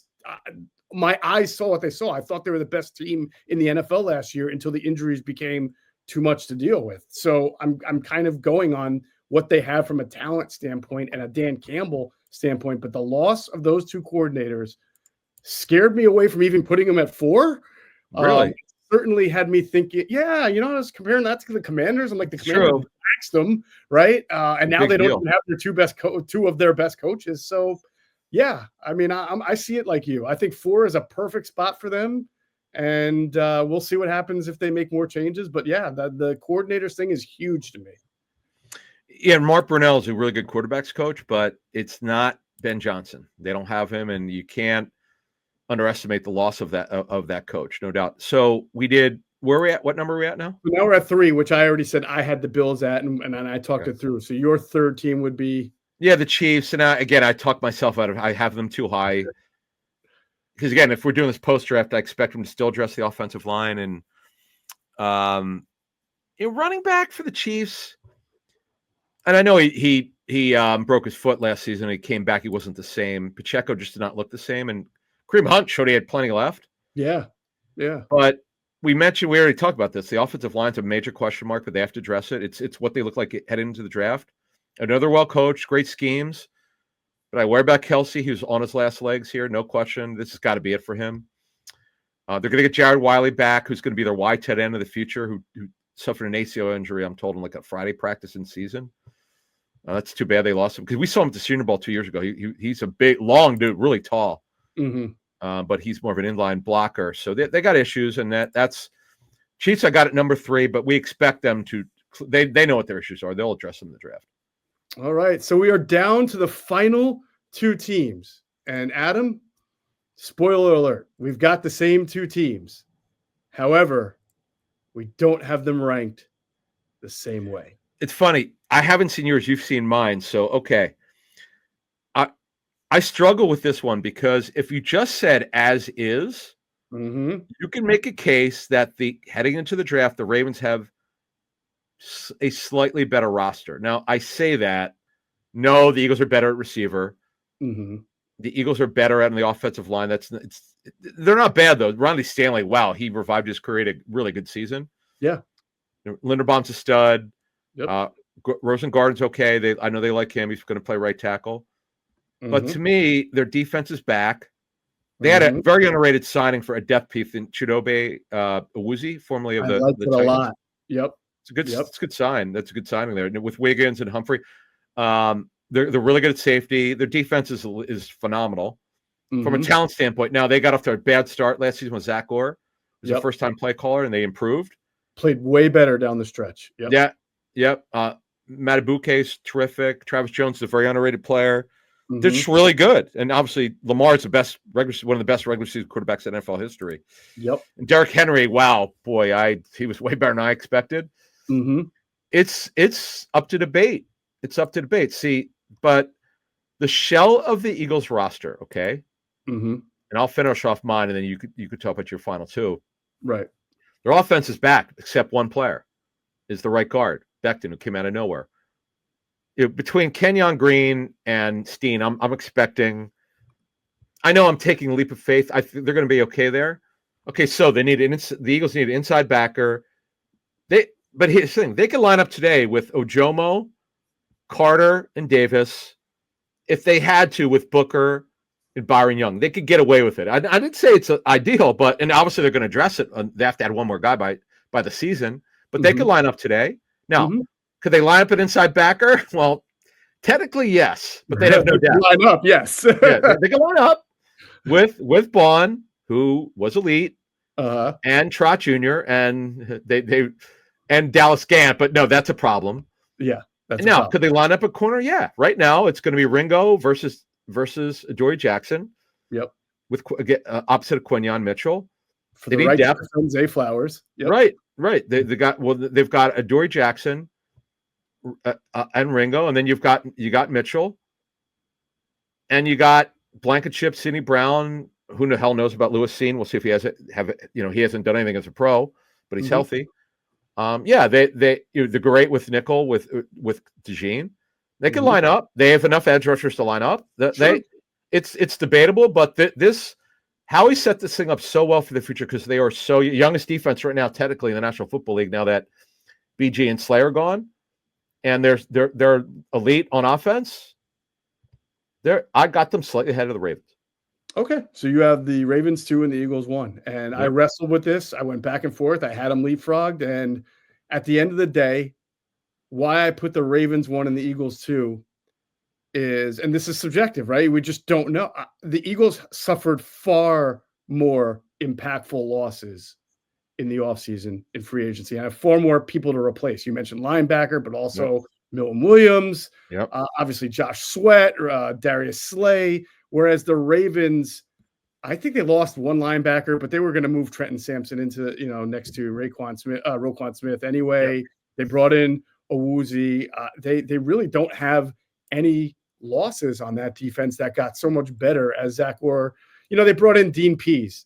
my eyes saw what they saw. I thought they were the best team in the NFL last year until the injuries became too much to deal with. So I'm kind of going on what they have from a talent standpoint and a Dan Campbell standpoint. But the loss of those 2 coordinators scared me away from even putting them at 4. Really? Certainly had me thinking, I was comparing that to the Commanders. I'm like, the Commanders axed them, right? And now they don't even have their 2 of their best coaches. So, I see it like you. I think 4 is a perfect spot for them. And we'll see what happens if they make more changes. But, the coordinators thing is huge to me. Yeah, and Mark Brunell is a really good quarterbacks coach, but it's not Ben Johnson. They don't have him, and you can't underestimate the loss of that coach, no doubt. So we did. Where are we at? What number are we at now? Now we're at 3, which I already said I had the Bills at, and I talked it through. So your 3rd team would be the Chiefs. And again, I talked myself out of. I have them too high because again, if we're doing this post draft, I expect them to still address the offensive line and running back for the Chiefs. And I know he broke his foot last season. He came back. He wasn't the same. Pacheco just did not look the same. And Kareem Hunt showed he had plenty left. Yeah. But we already talked about this. The offensive line's a major question mark, but they have to address it. It's what they look like heading into the draft. Another well-coached, great schemes. But I worry about Kelsey, who's on his last legs here, no question. This has got to be it for him. They're going to get Jared Wiley back, who's going to be their wide tight end of the future, who suffered an ACL injury, I'm told, in like a Friday practice in season. That's too bad they lost him because we saw him at the Senior Bowl 2 years ago. He's a big, long dude, really tall. Mm-hmm. But he's more of an inline blocker. So they got issues, and that's Chiefs. I got at number 3, but we expect them to. They know what their issues are. They'll address them in the draft. All right, so we are down to the final 2 teams, and Adam, spoiler alert, we've got the same 2 teams. However, we don't have them ranked the same way. It's funny. I haven't seen yours. You've seen mine. So, okay. I struggle with this one because if you just said as is, you can make a case that heading into the draft, the Ravens have a slightly better roster. Now, I say that. No, the Eagles are better at receiver. Mm-hmm. The Eagles are better at the offensive line. They're not bad, though. Ronnie Stanley, wow, he revived his career, a really good season. Yeah. Linderbaum's a stud. Yep. Rosengarten's okay. I know they like him. He's going to play right tackle. But to me, their defense is back. They had a very underrated signing for a depth piece in Chidobe Awuzie, formerly of the Titans. A lot. Yep. It's a good sign. That's a good signing there. And with Wiggins and Humphrey, they're really good at safety. Their defense is phenomenal from a talent standpoint. Now, they got off to a bad start last season with Zach Orr. He was a first-time play caller, and they improved. Played way better down the stretch. Yep. Yeah. Yep. Matabuke's terrific. Travis Jones is a very underrated player. They're just really good. And obviously, Lamar's one of the best regular season quarterbacks in NFL history. Yep. And Derrick Henry, wow, boy, he was way better than I expected. It's up to debate. See, but the shell of the Eagles roster, okay? And I'll finish off mine, and then you could talk about your final 2. Right. Their offense is back, except one player is the right guard, Becton, who came out of nowhere. Between Kenyon Green and Steen, I'm expecting. I know I'm taking a leap of faith. I think they're going to be okay there. Okay, so the Eagles need an inside backer. But here's the thing: they could line up today with Ojomo, Carter, and Davis if they had to with Booker and Byron Young. They could get away with it. I didn't say it's ideal, and obviously they're going to address it. They have to add one more guy by by the season, but they could line up today. Now, could they line up an inside backer? Well, technically, yes, but they'd have no depth. Line up, yes. Yeah, they could line up with Bond, who was elite, and Trot Jr. and they and Dallas Gant, but no, that's a problem. Yeah. Now, could they line up a corner? Yeah. Right now, it's going to be Ringo versus Adoree Jackson. Yep. With opposite of Quinyon Mitchell. For the right depth, Zay Flowers. Yep. Right. They've got Adoree Jackson and Ringo, and then you got Mitchell, and you got Blankenship, Sidney Brown. Who the hell knows about Lewis Seen? We'll see if he he hasn't done anything as a pro, but he's healthy. They're great with nickel with DeJean. They can line up. They have enough edge rushers to line up. It's debatable, but Howie set this thing up so well for the future because they are so youngest defense right now, technically in the National Football League. Now that BG and Slay are gone, and they're elite on offense. I got them slightly ahead of the Ravens. Okay, so you have the Ravens 2 and the Eagles 1, and I wrestled with this. I went back and forth. I had them leapfrogged, and at the end of the day, why I put the Ravens 1 and the Eagles 2 is, and this is subjective, right? We just don't know. The Eagles suffered far more impactful losses in the offseason in free agency. I have far more people to replace. You mentioned linebacker, but also Milton Williams, obviously Josh Sweat, Darius Slay. Whereas the Ravens, I think they lost one linebacker, but they were going to move Trenton Sampson into, next to Roquan Smith anyway. Yep. They brought in Owuzie. They really don't have any losses on that defense that got so much better as Zach Orr. They brought in Dean Pease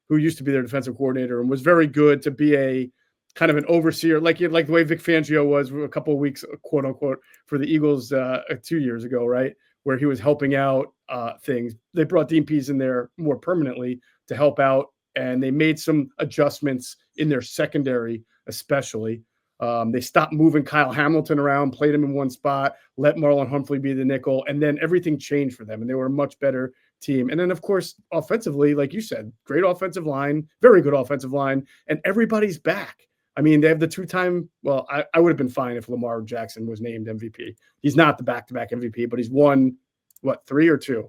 who used to be their defensive coordinator and was very good to be a kind of an overseer, like the way Vic Fangio was a couple of weeks, quote unquote, for the Eagles 2 years ago, right? Where he was helping out things. They brought Dean Pease in there more permanently to help out, and they made some adjustments in their secondary, especially. They stopped moving Kyle Hamilton around, played him in one spot, let Marlon Humphrey be the nickel, and then everything changed for them, and they were a much better team. And then, of course, offensively, like you said, great offensive line, very good offensive line, and everybody's back. I mean, they have the two-time – well, I would have been fine if Lamar Jackson was named MVP. He's not the back-to-back MVP, but he's won, 3 or 2?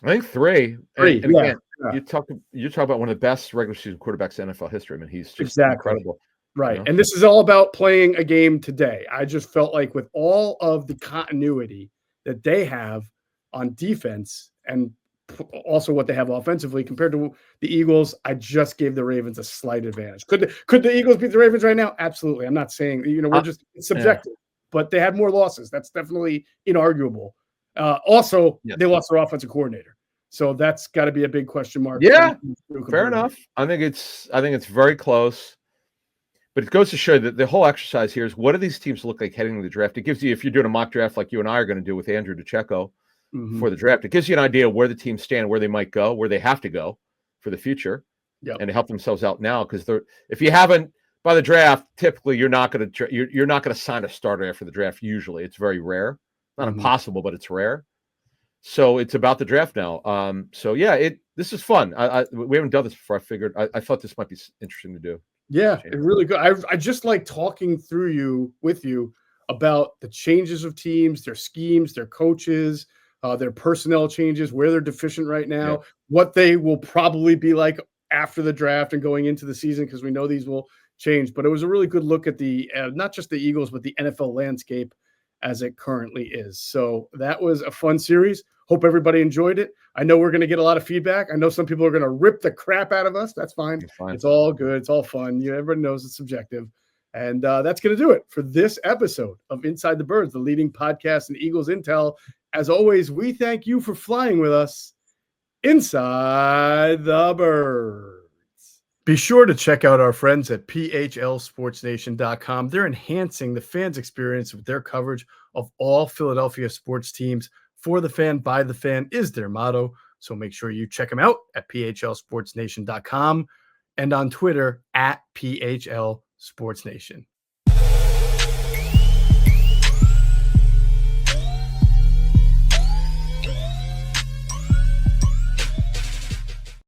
I think 3. And again, you talk about one of the best regular season quarterbacks in NFL history. I mean, he's just incredible. Right. And this is all about playing a game today. I just felt like with all of the continuity that they have on defense and also what they have offensively compared to the Eagles, I just gave the Ravens a slight advantage. Could the Eagles beat the Ravens right now? Absolutely. I'm not saying, it's subjective, but they had more losses. That's definitely inarguable. They lost their offensive coordinator. So that's got to be a big question mark. Yeah, fair enough. I think it's very close. But it goes to show that the whole exercise here is what do these teams look like heading to the draft? It gives you, if you're doing a mock draft like you and I are going to do with Andrew DeCecco for the draft, it gives you an idea where the teams stand, where they might go, where they have to go for the future, and to help themselves out now. Because if you haven't by the draft, typically you're not going to sign a starter after the draft. Usually, it's very rare, not impossible, but it's rare. So it's about the draft now. This is fun. We haven't done this before. I figured I thought this might be interesting to do. Yeah, it really good. I just like talking with you about the changes of teams, their schemes, their coaches, their personnel changes, where they're deficient right now, what they will probably be like after the draft and going into the season, because we know these will change. But it was a really good look at the not just the Eagles, but the NFL landscape as it currently is. So that was a fun series. Hope everybody enjoyed it. I know we're going to get a lot of feedback. I know some people are going to rip the crap out of us. That's fine. It's all good. It's all fun. Everybody knows it's subjective. And that's going to do it for this episode of Inside the Birds, the leading podcast in Eagles Intel. As always, we thank you for flying with us inside the Birds. Be sure to check out our friends at PHLSportsNation.com. They're enhancing the fans' experience with their coverage of all Philadelphia sports teams. For the fan, by the fan is their motto. So make sure you check them out at PHLSportsNation.com and on Twitter at PHLSportsNation.